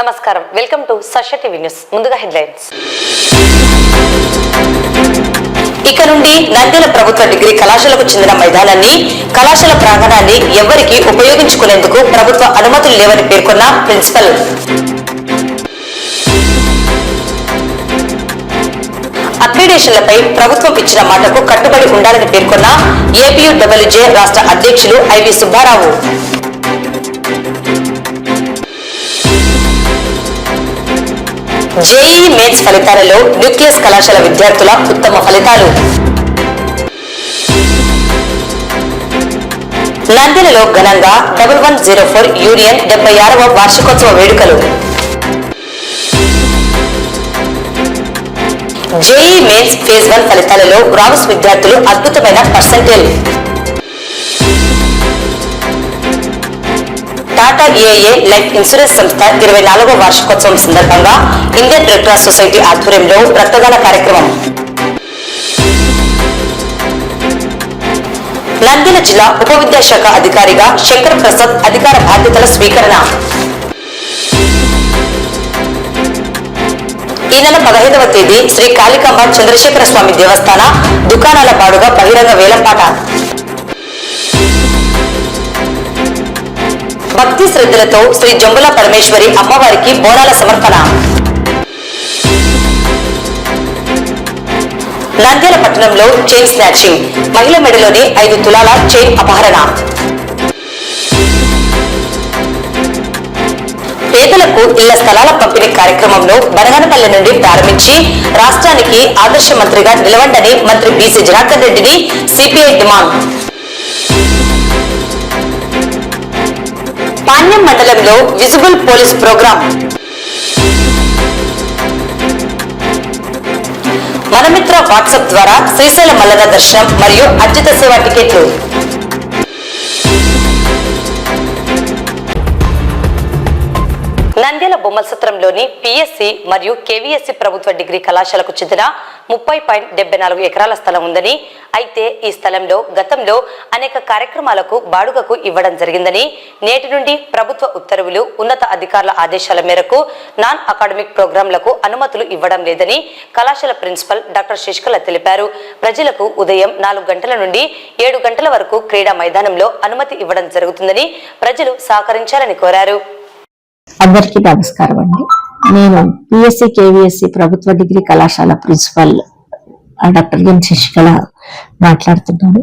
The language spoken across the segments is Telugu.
నమస్కారం, వెల్కమ్ టు సష టీవీ న్యూస్. ముందుగా హెడ్లైన్స్. ఇక నుండి నంద్యాల ప్రభుత్వ డిగ్రీ కళాశాలకు చెందిన మైదానాన్ని, కళాశాల ప్రాంగణాన్ని ఎవరికి ఉపయోగించుకునేందుకు ప్రభుత్వ అనుమతులు లేవని పేర్కొన్న ప్రిన్సిపల్. అక్రిడేషన్లపై ప్రభుత్వం ఇచ్చిన మాటకు కట్టుబడి ఉండాలని పేర్కొన్న ఏపీయూడబ్ల్యూజే రాష్ట్ర అధ్యక్షులు ఐవి సుబ్బారావు. జేఈఈ మెయిన్స్ ఫలితాలలో న్యూక్లియస్ కళాశాల విద్యార్థుల ఉత్తమ ఫలితాలు. నంద్యాలలో ఘనంగా 1104 యూనియన్ 76వ వార్షికోత్సవ వేడుకలు. జేఈఈ మెయిన్స్ ఫేజ్ 1 ఫలితాలలో రావుస్ విద్యార్థులు అద్భుతమైన పర్సెంటేజ్. టాటా ఏఏ లైఫ్ ఇన్సూరెన్స్ సంస్థ 24వ వార్షికోత్సవం సందర్భంగా ఇండియన్ రెడ్ క్రాస్ సొసైటీ ఆధ్వర్యంలో రక్తదాన కార్యక్రమం. నంద్యాల జిల్లా ఉప విద్యాశాఖ అధికారిగా శంకర్ ప్రసాద్ అధికార బాధ్యతల స్వీకరణ. ఈ నెల 15వ తేదీ శ్రీ కాళికాంబ చంద్రశేఖర స్వామి దేవస్థాన దుకాణాల పాడుగా బహిరంగ వేలంపాట. భక్తి శ్రద్ధలతో శ్రీ జంబుల పరమేశ్వరి అమ్మవారికి బోనాల సమర్పణ. నంద్యాల పట్టణంలో చైన్ స్నాచింగ్, మహిళ మెడలోని 5 తులాల చైన్ అపహరణ. పేదలకు ఇళ్ల స్థలాల పంపిణీ కార్యక్రమంలో బనగానపల్లి నుండి ప్రారంభించి రాష్ట్రానికి ఆదర్శ మంత్రిగా నిలవండని మంత్రి బీసీ జనార్దన్ రెడ్డిని సిపిఐ డిమాండ్. పాణ్యం మండలంలో visible police program. Manamitra WhatsApp ద్వారా శ్రీశైల మల్లన్న దర్శనం మరియు అర్జిత సేవ టికెట్లు. నంద్యాల బొమ్మల సత్రంలోని పిఎస్సి మరియు కేవీఎస్సి ప్రభుత్వ డిగ్రీ కళాశాలకు చెందిన 30.74 ఎకరాల స్థలం ఉందని, అయితే ఈ స్థలంలో గతంలో అనేక కార్యక్రమాలకు బాడుగకు ఇవ్వడం జరిగిందని, నేటి నుండి ప్రభుత్వ ఉత్తర్వులు, ఉన్నత అధికారుల ఆదేశాల మేరకు నాన్ అకాడమిక్ ప్రోగ్రాంలకు అనుమతులు ఇవ్వడం లేదని కళాశాల ప్రిన్సిపల్ డాక్టర్ శశికళ తెలిపారు. ప్రజలకు ఉదయం 4 గంటల నుండి 7 గంటల వరకు క్రీడా మైదానంలో అనుమతి ఇవ్వడం జరుగుతుందని ప్రజలు సహకరించాలని కోరారు. అందరికీ నమస్కారం అండి. నేను పిఎస్సి కేవీఎస్సి ప్రభుత్వ డిగ్రీ కళాశాల ప్రిన్సిపల్ డాక్టర్ ఎం శశికళ మాట్లాడుతున్నాను.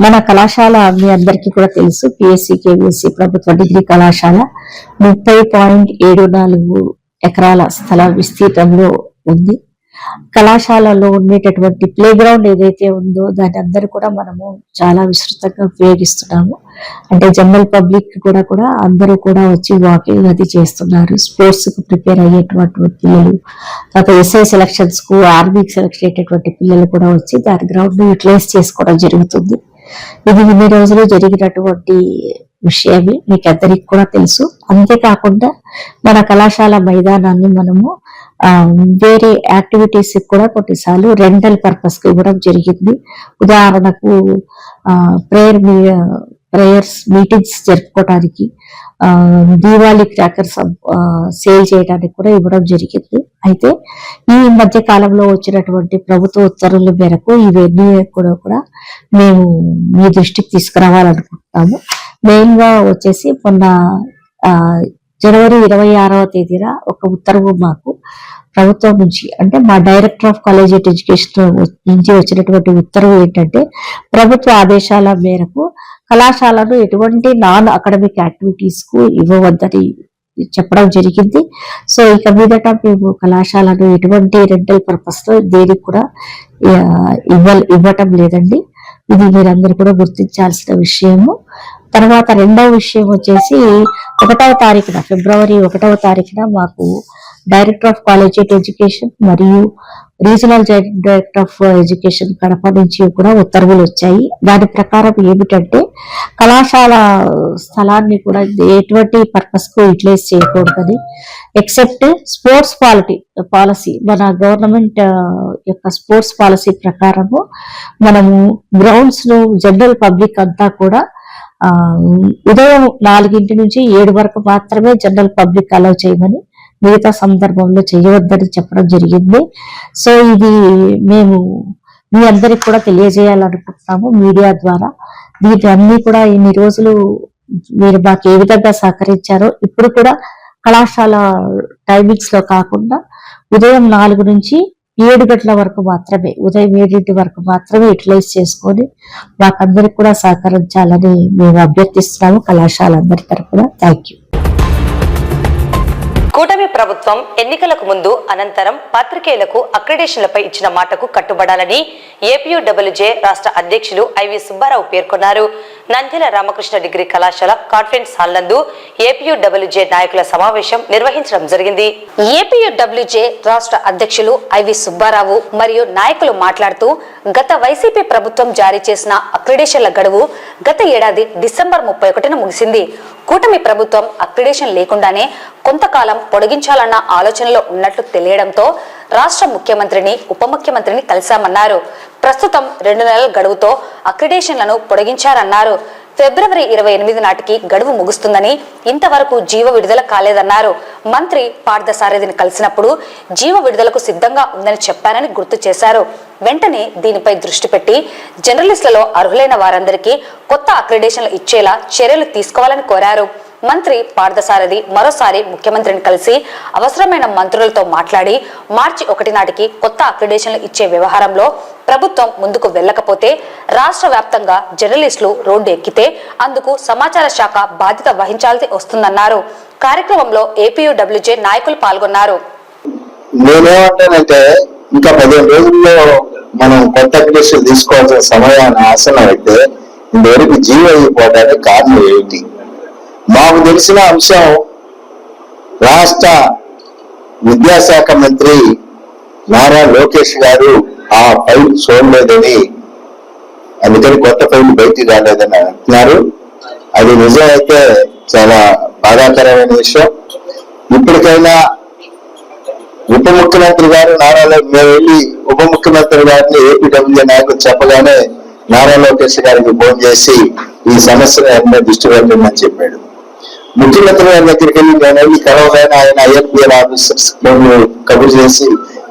మన కళాశాల మీ అందరికీ కూడా తెలుసు, పిఎస్సి కేవీఎస్సి ప్రభుత్వ డిగ్రీ కళాశాల 30.74 ఎకరాల స్థల విస్తీర్ణంలో ఉంది. కళాశాలలో ఉండేటటువంటి ప్లే గ్రౌండ్ ఏదైతే ఉందో దాన్ని అందరూ కూడా మనము చాలా విస్తృతంగా ఉపయోగిస్తున్నాము. అంటే జనరల్ పబ్లిక్ కూడా అందరూ కూడా వచ్చి వాకింగ్ అది చేస్తున్నారు. స్పోర్ట్స్ కు ప్రిపేర్ అయ్యేటువంటి పిల్లలు, తర్వాత ఎస్ఐ సెలక్షన్స్ కు, ఆర్మీకి సెలెక్ట్ అయ్యేటటువంటి పిల్లలు కూడా వచ్చి దాని గ్రౌండ్ ని యూటిలైజ్ చేసుకోవడం జరుగుతుంది. ఇది ఇన్ని రోజులు జరిగినటువంటి విషయమే మీకు అందరికి కూడా తెలుసు. అంతేకాకుండా మన కళాశాల మైదానాన్ని మనము వేరే యాక్టివిటీస్ కూడా కొన్నిసార్లు రెంటల్ పర్పస్ కి ఇవ్వడం జరిగింది. ఉదాహరణకు ప్రేయర్స్ మీటింగ్స్ జరుపుకోవడానికి, దీవాలి క్రాకర్స్ సేల్ చేయడానికి కూడా ఇవ్వడం జరిగింది. అయితే ఈ మధ్య కాలంలో వచ్చినటువంటి ప్రభుత్వ ఉత్తర్వుల మేరకు ఇవన్నీ కూడా మేము మీ దృష్టికి తీసుకురావాలనుకుంటున్నాము. మెయిన్ గా వచ్చేసి మొన్న జనవరి 26వ తేదీన ఒక ఉత్తర్వు మాకు ప్రభుత్వం నుంచి, అంటే మా డైరెక్టర్ ఆఫ్ కాలేజియేట్ ఎడ్యుకేషన్ నుంచి వచ్చినటువంటి ఉత్తర్వు ఏంటంటే, ప్రభుత్వ ఆదేశాల మేరకు కళాశాలను ఎటువంటి నాన్ అకాడమిక్ యాక్టివిటీస్ కు ఇవ్వవద్దని చెప్పడం జరిగింది. సో ఇక మీదట మేము కళాశాలను ఎటువంటి రెంటల్ పర్పస్ లో దేనికి కూడా ఇవ్వటం లేదండి. ఇది మీరందరూ కూడా గుర్తించాల్సిన విషయము. తర్వాత రెండవ విషయం వచ్చేసి 1వ తారీఖున ఫిబ్రవరి 1వ తారీఖున మాకు డైరెక్టర్ ఆఫ్ కాలేజియేట్ ఎడ్యుకేషన్ మరియు regional director of education Kadapa నుంచి కూడా ఉత్తర్వులు వచ్చాయి. దాని ప్రకారం ఏమిటంటే, కళాశాల స్థలాన్ని కూడా ఎటువంటి పర్పస్ కు యూటిలైజ్ చేయకూడదని, ఎక్సెప్ట్ స్పోర్ట్స్ పాలసీ మన గవర్నమెంట్ యొక్క స్పోర్ట్స్ పాలసీ ప్రకారము మనము గ్రౌండ్స్ ను జనరల్ పబ్లిక్ అంతా కూడా ఉదయం 4 నుంచి 7 వరకు మాత్రమే జనరల్ పబ్లిక్ అలౌ చేయమని, మిగతా సందర్భంలో చేయవద్దని చెప్పడం జరిగింది. సో ఇది మేము మీ అందరికి కూడా తెలియజేయాలనుకుంటున్నాము మీడియా ద్వారా. దీని అన్ని కూడా ఇన్ని రోజులు మీరు మాకు ఏ విధంగా సహకరించారో ఇప్పుడు కూడా కళాశాల టైమింగ్స్ లో కాకుండా ఉదయం 4 నుంచి 7 గంటల వరకు మాత్రమే, ఉదయం 7 వరకు మాత్రమే యూటిలైజ్ చేసుకొని మాకందరికి కూడా సహకరించాలని మేము అభ్యర్థిస్తున్నాము కళాశాలందరి తరఫున. Thank you. కూటమి ప్రభుత్వం ఎన్నికలకు ముందు అనంతరం పాత్రికేయులకు అక్రిడేషన్లపై ఇచ్చిన మాటకు కట్టుబడాలని ఏపీయూడబ్ల్యూజే రాష్ట్ర అధ్యక్షులు ఐవి సుబ్బారావు పేర్కొన్నారు. నంద్యాల రామకృష్ణ డిగ్రీ కళాశాల కాన్ఫరెన్స్ హాల్ నందు ఏపీయూడబ్ల్యూజే నాయకుల సమావేశం నిర్వహించడం జరిగింది. ఏపీయూడబ్ల్యూజే రాష్ట్ర అధ్యక్షులు ఐవి సుబ్బారావు మరియు నాయకులు మాట్లాడుతూ, గత వైసీపీ ప్రభుత్వం జారీ చేసిన అక్రిడేషన్ల గడువు గత ఏడాది డిసెంబర్ 31న ముగిసింది. కూటమి ప్రభుత్వం అక్రిడేషన్ లేకుండానే కొంతకాలం పొడిగించాలన్న ఆలోచనలో ఉన్నట్లు తెలియడంతో రాష్ట్ర ముఖ్యమంత్రిని, ఉప ముఖ్యమంత్రిని కలిశామన్నారు. ప్రస్తుతం 2 నెలల గడువుతో అక్రిడేషన్లను పొడిగించారన్నారు. ఫిబ్రవరి 28 నాటికి గడువు ముగుస్తుందని, ఇంతవరకు జీవో విడుదల కాలేదన్నారు. మంత్రి పార్థసారథిని కలిసినప్పుడు జీవో విడుదలకు సిద్ధంగా ఉందని చెప్పారని గుర్తు చేశారు. వెంటనే దీనిపై దృష్టి పెట్టి జర్నలిస్టులలో అర్హులైన వారందరికీ కొత్త అక్రిడేషన్లు ఇచ్చేలా చర్యలు తీసుకోవాలని కోరారు. మంత్రి పార్థసారథి మరోసారి ముఖ్యమంత్రిని కలిసి అవసరమైన మంత్రులతో మాట్లాడి మార్చి 1 నాటికి కొత్త అక్రిడేషన్లు ఇచ్చే వ్యవహారంలో ప్రభుత్వం ముందుకు వెళ్లకపోతే రాష్ట్ర వ్యాప్తంగా జర్నలిస్టులు రోడ్డు ఎక్కితే అందుకు సమాచార శాఖ బాధ్యత వహించాల్సి వస్తుందన్నారు. కార్యక్రమంలో ఏపీయూడబ్ల్యూజే నాయకులు పాల్గొన్నారు. నేనేమంటానంటే ఇంకా 15 రోజుల్లో మనం కొత్త అక్రిడేషన్ తీసుకోవాల్సిన సమయాన్ని ఆసనం అయితే ఇంతవరకు జీవో అయిపోవడానికి కారణం ఏమిటి? మాకు తెలిసిన అంశం, రాష్ట్ర విద్యాశాఖ మంత్రి నారా లోకేష్ గారు ఆ ఫైల్ చూడలేదని, అందుకని కొత్త ఫైల్ బయటికి రాలేదని అంటున్నారు. అది నిజమైతే చాలా బాధాకరమైన విషయం. ఇప్పటికైనా ఉప ముఖ్యమంత్రి గారు మేము వెళ్ళి ఉప ముఖ్యమంత్రి గారిని ఏపీడబ్ల్యూజే నాయకులు చెప్పగానే నారా లోకేష్ గారికి ఫోన్ చేసి ఈ సమస్యను అన్నీ దృష్టి పెట్టమని చెప్పాడు. ముఖ్యమంత్రి గారి దగ్గరికి వెళ్ళి నేను వెళ్ళి కలవగానే ఆయన ఐఎఫ్బిఎల్ ఆఫీసర్స్ కబురు చేసి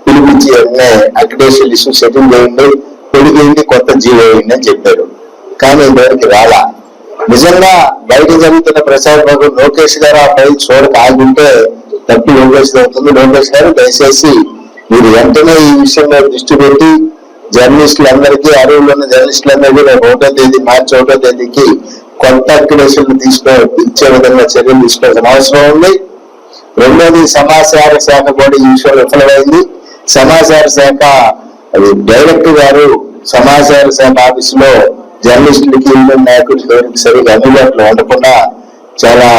పిలిపించి అన్నీ అక్రిడేషన్ ఇష్యూ సెటిల్ చేయండి, పొడిగేయండి, కొత్త జీవో వేయండి అని చెప్పారు. కానీ ఇంతవరకు రాలా. నిజంగా బయట జరుగుతున్న ప్రచార భాగం లోకేష్ గారు ఆ ఫైల్ చూడక ఆగుంటే తప్పి లోకేష్ అవుతుంది. లోకేష్ గారు దయచేసి మీరు వెంటనే ఈ విషయంలో దృష్టి పెట్టి జర్నలిస్టులందరికీ, అరువులు ఉన్న జర్నలిస్టులందరికీ రేపు 1వ తేదీ మార్చి 1వ తేదీకి కొత్త అక్రిడేషన్లు ఇచ్చే విధంగా చర్యలు తీసుకోవాల్సిన అవసరం ఉంది. రెండోది, సమాచార శాఖ కూడా ఈ విషయంలో విఫలమైంది. సమాచార శాఖ డైరెక్టర్ గారు సమాచార శాఖ ఆఫీసులో జర్నలిస్టులకి, యూనియన్ నాయకులకి సరిగ్గా అందుబాటులో ఉండకుండా చాలా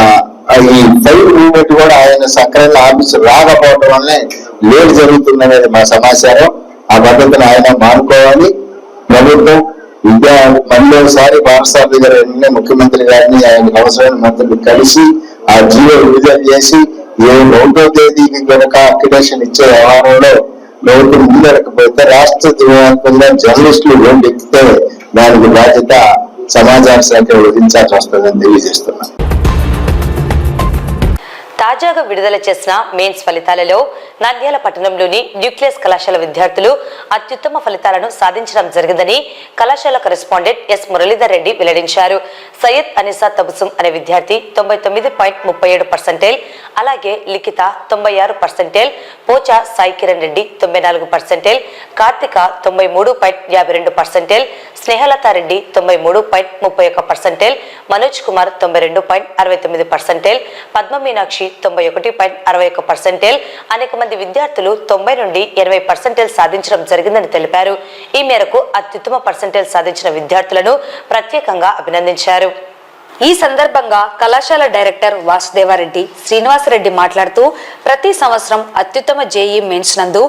ఈ ఫైల్ మూవ్మెంట్ కూడా ఆయన సక్రమంగా ఆఫీసు రాకపోవడం వల్లే లేట్ జరుగుతుందనేది మా సమాచారం. ఆ పద్ధతిని ఆయన మానుకోవాలి. ప్రభుత్వం మరోసారి పాఠశాల గారు ముఖ్యమంత్రి గారిని, ఆయన అవసరమైన మంత్రులు కలిసి ఆ జీవో విడుదల చేసి 1వ తేదీకి కనుక అక్రిడేషన్ ఇచ్చే వ్యవహారంలో ప్రభుత్వం ముందరకపోతే రాష్ట్ర వ్యాప్తంగా జర్నలిస్టులు రోడ్డు ఎక్కితే దానికి బాధ్యత సమాచార శాఖ వహించాల్సి వస్తుందని తెలియజేస్తున్నాను. తాజాగా విడుదల చేసిన మెయిన్స్ ఫలితాలలో నంద్యాల పట్టణంలోని న్యూక్లియస్ కళాశాల విద్యార్థులు అత్యుత్తమ ఫలితాలను సాధించడం జరిగిందని కళాశాల కరెస్పాండెంట్ ఎస్ మురళీధర్ రెడ్డి వెల్లడించారు. సయ్యద్ అనిసా తబసుం అనే విద్యార్థి 99.37%, అలాగే లిఖిత 96%, పోచా సాయి కిరణ్ రెడ్డి 94%, కార్తిక 93.52%, స్నేహలతా రెడ్డి 93.31%, మనోజ్ కుమార్ 92.69%, పద్మ మీనాక్షి 91.61%, అనేక మంది విద్యార్థులు 90 నుండి 80% సాధించడం జరిగిందని తెలిపారు. ఈ మేరకు అత్యుత్తమ పర్సెంటేజ్ సాధించిన విద్యార్థులను ప్రత్యేకంగా అభినందించారు. ఈ సందర్భంగా కళాశాల డైరెక్టర్ వాసుదేవారెడ్డి శ్రీనివాసరెడ్డి మాట్లాడుతూ, ప్రతి సంవత్సరం అత్యుత్తమ జేఈ మెయిన్స్ నందు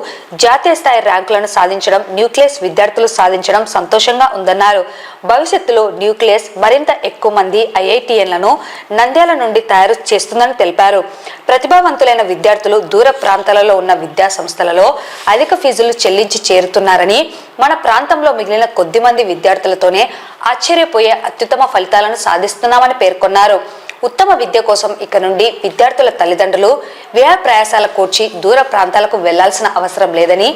జాతీయ స్థాయి ర్యాంకులను సాధించడం న్యూక్లియస్ విద్యార్థులు సాధించడం సంతోషంగా ఉందన్నారు. భవిష్యత్తులో న్యూక్లియస్ మరింత ఎక్కువ మంది ఐఐటిఎన్లను నంద్యాల నుండి తయారు చేస్తుందని తెలిపారు. ప్రతిభావంతులైన విద్యార్థులు దూర ప్రాంతాలలో ఉన్న విద్యా సంస్థలలో అధిక ఫీజులు చెల్లించి చేరుతున్నారని, మన ప్రాంతంలో మిగిలిన కొద్దిమంది విద్యార్థులతోనే ఆశ్చర్యపోయే అత్యుత్తమ ఫలితాలను సాధిస్తున్నామని పేర్కొన్నారు. ఉత్తమ విద్య కోసం ఇక నుండి విద్యార్థుల తల్లిదండ్రులు వ్యయ ప్రయాసాల కూర్చి దూర ప్రాంతాలకు వెళ్లాల్సిన అవసరం లేదని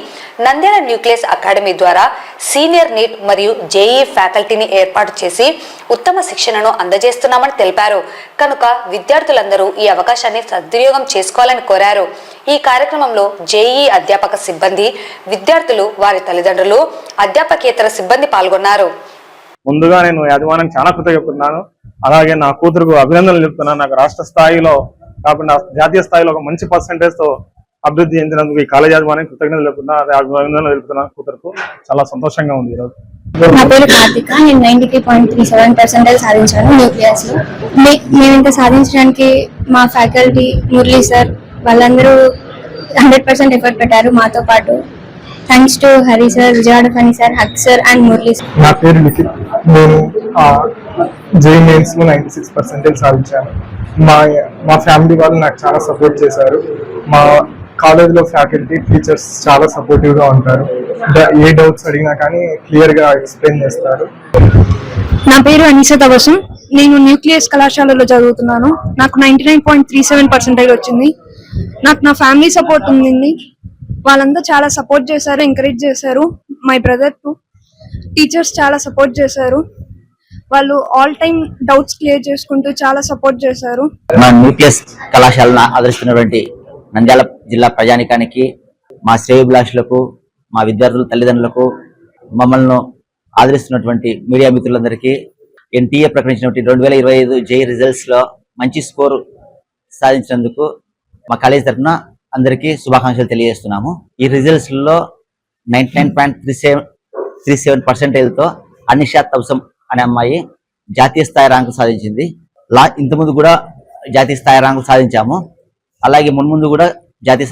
నంద్యాల న్యూక్లియస్ అకాడమీ ద్వారా సీనియర్ నీట్ మరియు జేఈ ఫ్యాకల్టీని ఏర్పాటు చేసి ఉత్తమ శిక్షణను అందజేస్తున్నామని తెలిపారు. కనుక విద్యార్థులందరూ ఈ అవకాశాన్ని సద్వినియోగం చేసుకోవాలని కోరారు. ఈ కార్యక్రమంలో జేఈ అధ్యాపక సిబ్బంది, విద్యార్థులు, వారి తల్లిదండ్రులు, అధ్యాపకేతర సిబ్బంది పాల్గొన్నారు. ముందుగా నేను యాజమాన్యానికి చాలా కృతజ్ఞతలు. అలాగే నా కూతురుకు అభినందనలు చెప్తున్నాను. నాకు రాష్ట్ర స్థాయిలో కాకుండా జాతీయ స్థాయిలో ఒక మంచి పర్సంటేజ్ తో అభివృద్ధి చెందినందుకు ఈ కాలేజ్ యాజమాన్యానికి కృతజ్ఞతలు చెప్తున్నాను. అభినందనలు తెలుపుతున్నాను. కూతురుకు చాలా సంతోషంగా ఉంది ఈరోజు. నా పేరు కార్తిక. నేను 93.37% సాధించాను న్యూక్లియస్ లో. మేము ఇంత సాధించడానికి మా ఫ్యాకల్టీ, మురళీ సార్ వాళ్ళందరూ 100% ఎఫర్ట్ పెట్టారు మాతో పాటు. Thanks to Hari sir, Vijayawada Phani sir, Haq sir and Murali sir. నా పేరు లిఖిత్. నేను జేఈ మెయిన్స్ లో 96% సాధించాను. మా ఫ్యామిలీ వాళ్ళు నాకు చాలా సపోర్ట్ చేశారు. మా కాలేజ్ లో ఫ్యాకల్టీ, టీచర్స్ చాలా సపోర్టివ్ గా ఉంటారు. ఏ డౌట్స్ అడిగినా కానీ క్లియర్ గా ఎక్స్ప్లెయిన్ చేస్తారు. నా పేరు అనిసా తబసం. నేను న్యూక్లియస్ కళాశాలలో చదువుతున్నాను. నాకు 99.37% వచ్చింది. నాకు నా ఫ్యామిలీ సపోర్ట్ ఉంది. వాళ్ళంతా చాలా సపోర్ట్ చేశారు, ఎంకరేజ్ చేశారు. మై బ్రదర్ టు టీచర్స్ చాలా సపోర్ట్ చేశారు. వాళ్ళు ఆల్ టైమ్ డౌట్స్ క్లియర్ చేసుకుంటూ చాలా సపోర్ట్ చేశారు. మా న్యూక్లియస్ కళాశాలను ఆదరిస్తున్నటువంటి నంద్యాల జిల్లా ప్రజానికానికి, మా శ్రేయోభిలాషులకు, మా విద్యార్థుల తల్లిదండ్రులకు, మమ్మల్ని ఆదరిస్తున్నటువంటి మీడియా మిత్రులందరికీ ఎన్టీఏ ప్రకటించినటువంటి 2025 జేఈ రిజల్ట్స్ లో మంచి స్కోర్ సాధించినందుకు మా కాలేజ్ తరఫున అందరికీ శుభాకాంక్షలు తెలియజేస్తున్నాము. ఈ రిజల్ట్స్ లో 99.37% తో అనిషా తబసం అనే అమ్మాయి జాతీయ స్థాయి ర్యాంకు సాధించింది. ఇంతకుముందు కూడా జాతీయ స్థాయి ర్యాంకు సాధించాము. అలాగే మున్ముందు కూడా జాతీయ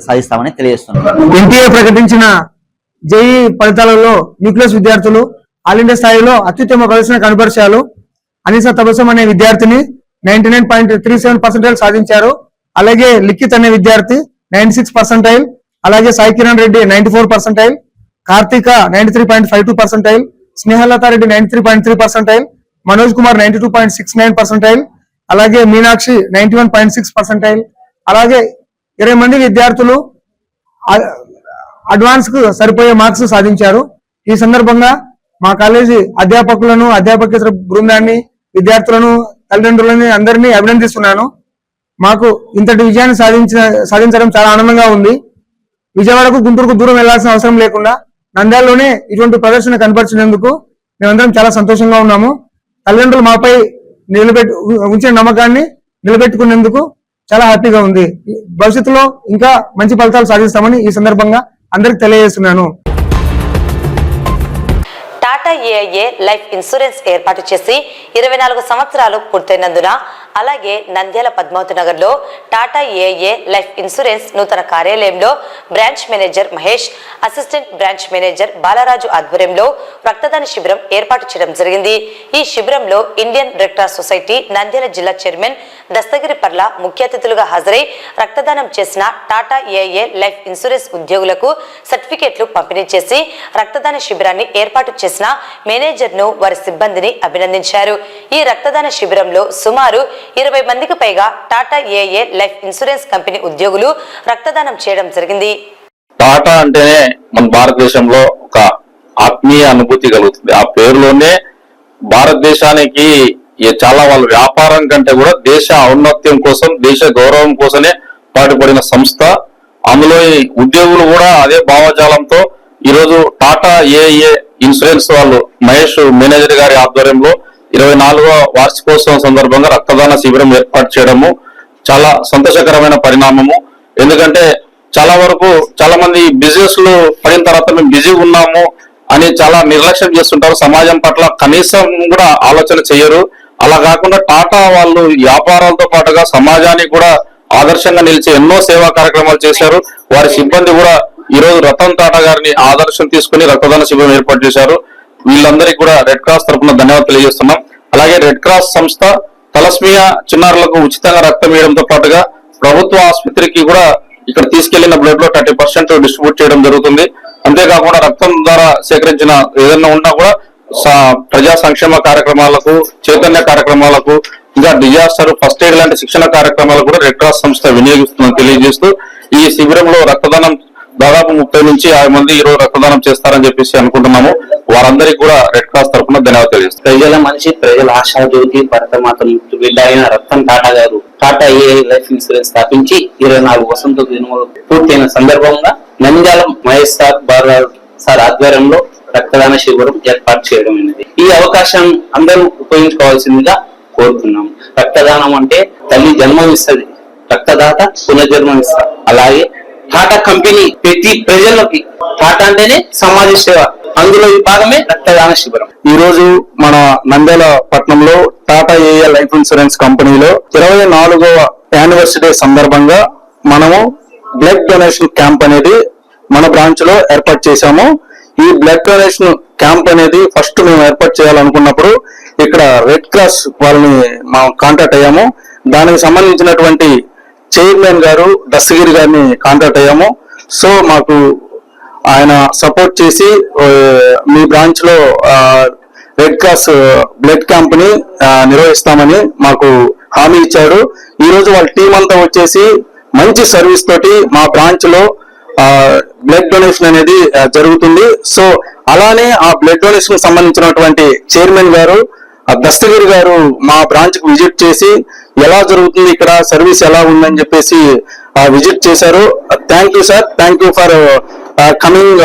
సాధిస్తామని తెలియజేస్తున్నాం. ఎన్టీఏ ప్రకటించిన జేఈ ఫలితాలలో న్యూక్లియస్ విద్యార్థులు ఆల్ ఇండియా స్థాయిలో అత్యుత్తమ ప్రదర్శన కనబరిచారు. అనిసా తబసం అనే విద్యార్థిని 99.37% సాధించారు. అలాగే లిఖిత్ అనే విద్యార్థి 96%, అలాగే సాయి కిరణ్ రెడ్డి 94%, కార్తిక 93.52%, స్నేహలత రెడ్డి 93.3%, మనోజ్ కుమార్ 92.69%, అలాగే మీనాక్షి 91.6%, అలాగే 20 మంది విద్యార్థులు అడ్వాన్స్ కు సరిపోయే మార్క్స్ సాధించారు. ఈ సందర్భంగా మా కాలేజీ అధ్యాపకులను, అధ్యాపకేతర బృందాన్ని, విద్యార్థులను, తల్లిదండ్రులని అందరినీ అభినందిస్తున్నాను. మాకు ఇంతటి విజయాన్ని సాధించడం చాలా ఆనందంగా ఉంది. విజయవాడకు, గుంటూరుకు దూరం వెళ్లాల్సిన అవసరం లేకుండా నంద్యాలలోనే ఇటువంటి ప్రదర్శన కనపరిచినందుకు మేమందరం చాలా సంతోషంగా ఉన్నాము. తల్లిదండ్రులు మాపై ఉంచిన నమ్మకాన్ని నిలబెట్టుకునేందుకు చాలా హ్యాపీగా ఉంది. భవిష్యత్తులో ఇంకా మంచి ఫలితాలు సాధిస్తామని ఈ సందర్భంగా అందరికి తెలియజేస్తున్నాను. టాటా ఏఐఏ లైఫ్ ఇన్సూరెన్స్ ఏర్పాటు చేసి 24 సంవత్సరాలు పూర్తయినందున అలాగే నంద్యాల పద్మావతి నగర్ లో టాటా ఏఐఏ లైఫ్ ఇన్సూరెన్స్ నూతన కార్యాలయంలో branch manager Mahesh, assistant branch manager Balaraju ఆధ్వర్యంలో రక్తదాన శిబిరం ఏర్పాటు చేయడం జరిగింది. ఈ శిబిరంలో Indian red cross society Nandyal జిల్లా చైర్మన్ దస్తగిరి పర్ల ముఖ్య అతిథులుగా హాజరై రక్తదానం చేసిన టాటా ఏఐఏ లైఫ్ ఇన్సూరెన్స్ ఉద్యోగులకు సర్టిఫికెట్లు పంపిణీ చేసి రక్తదాన శిబిరాన్ని ఏర్పాటు చేసిన మేనేజర్ ను, వారి సిబ్బందిని అభినందించారు. ఈ రక్తదాన శిబిరంలో సుమారు 20 మందికి పైగా Tata AIA life insurance company ఉద్యోగులు రక్తదానం చేయడం జరిగింది. టాటా అంటేనే మన భారతదేశంలో ఒక ఆత్మీయ అనుభూతి కలుగుతుంది. ఆ పేరులోనే భారతదేశానికి చాలా వాళ్ళ వ్యాపారం కంటే కూడా దేశ ఔన్నత్యం కోసం, దేశ గౌరవం కోసమే పాటుపడిన సంస్థ. అందులో ఈ ఉద్యోగులు కూడా అదే భావజాలంతో ఈరోజు టాటా ఏఐఏ ఇన్సూరెన్స్ వాళ్ళు మహేష్ మేనేజర్ గారి ఆధ్వర్యంలో 24వ వార్షికోత్సవం సందర్భంగా రక్తదాన శిబిరం ఏర్పాటు చేయడము చాలా సంతోషకరమైన పరిణామము. ఎందుకంటే చాలా వరకు చాలా మంది బిజినెస్ లో పడిన తర్వాత మేము బిజీగా ఉన్నాము అని చాలా నిర్లక్ష్యం చేస్తుంటారు. సమాజం పట్ల కనీసం కూడా ఆలోచన చేయరు. అలా కాకుండా టాటా వాళ్ళు వ్యాపారాలతో పాటుగా సమాజానికి కూడా ఆదర్శంగా నిలిచి ఎన్నో సేవా కార్యక్రమాలు చేశారు. వారి సిబ్బంది కూడా ఈ రోజు రతన్ టాటా గారిని ఆదర్శం తీసుకుని రక్తదాన శిబిరం ఏర్పాటు చేశారు. వీళ్ళందరికీ కూడా రెడ్ క్రాస్ తరఫున ధన్యవాదాలు తెలియజేస్తున్నాం. అలాగే రెడ్ క్రాస్ సంస్థ తలస్మియా చిన్నారులకు ఉచితంగా రక్తం వేయడంతో పాటుగా ప్రభుత్వ ఆసుపత్రికి కూడా ఇక్కడ తీసుకెళ్లిన బ్లడ్ లో 30% డిస్ట్రిబ్యూట్ చేయడం జరుగుతుంది. అంతేకాకుండా రక్తం ద్వారా సేకరించిన ఏదైనా ఉన్నా కూడా ప్రజా సంక్షేమ కార్యక్రమాలకు, చైతన్య కార్యక్రమాలకు, ఇంకా డిజాస్టర్ ఫస్ట్ ఎయిడ్ లాంటి శిక్షణ కార్యక్రమాలకు కూడా రెడ్ క్రాస్ సంస్థ వినియోగిస్తుందని తెలియజేస్తూ ఈ శిబిరంలో రక్తదానం దాదాపు 30 నుంచి 50 మంది ఈరోజు రక్తదానం చేస్తారని చెప్పేసి అనుకుంటున్నాము. వారందరికీ కూడా రెడ్ క్రాస్ తరఫున ధన్యవాదాలు తెలియజేస్తాం. ప్రజల మనిషి, ప్రజల ఆశా జ్యోతి, భరతమాత బిడ్డ అయిన రతన్ టాటా గారు టాటా ఏఐ లైఫ్ ఇన్సూరెన్స్ స్థాపించి 24 వసంత దినములు పూర్తయిన సందర్భంగా నంద్యాల మహేష్ సార్ ఆధ్వర్యంలో రక్తదాన శిబిరం ఏర్పాటు చేయడం అనేది. ఈ అవకాశం అందరూ ఉపయోగించుకోవాల్సిందిగా కోరుతున్నాం. రక్తదానం అంటే తల్లి జన్మనిస్తుంది, రక్తదాత పునర్జన్మనిస్తారు. అలాగే టాటా కంపెనీ ప్రతి ప్రజలకి టాటా అంటేనే సమాజ సేవ, అందులో ఈ భాగమే రక్తదాన శిబిరం. ఈ రోజు మన నంద్యాల పట్టణంలో టాటా ఏఐ లైఫ్ ఇన్సూరెన్స్ కంపెనీలో 24వ యానివర్సరీ సందర్భంగా మనము బ్లడ్ డొనేషన్ క్యాంప్ అనేది మన బ్రాంచ్ లో ఏర్పాటు చేశాము. ఈ బ్లడ్ డొనేషన్ క్యాంప్ అనేది ఫస్ట్ మేము ఏర్పాటు చేయాలనుకున్నప్పుడు ఇక్కడ రెడ్ క్రాస్ వాళ్ళని మనం కాంటాక్ట్ అయ్యాము. దానికి సంబంధించినటువంటి చైర్మన్ గారు దస్తగిరి గారిని కాంటాక్ట్ అయ్యాము. సో మాకు ఆయన సపోర్ట్ చేసి మీ బ్రాంచ్ లో రెడ్ క్రాస్ బ్లడ్ క్యాంప్ ని నిర్వహిస్తామని మాకు హామీ ఇచ్చారు. ఈ రోజు వాళ్ళ టీం అంతా వచ్చేసి మంచి సర్వీస్ తోటి మా బ్రాంచ్ లో బ్లడ్ డొనేషన్ అనేది జరుగుతుంది. సో అలానే ఆ బ్లడ్ డొనేషన్ సంబంధించినటువంటి చైర్మన్ గారు దస్తగిరి గారు మా బ్రాంచ్ కు విజిట్ చేసి ఎలా జరుగుతుంది, ఇక్కడ సర్వీస్ ఎలా ఉందని చెప్పేసి విజిట్ చేశారు. Thank you sir, thank you for coming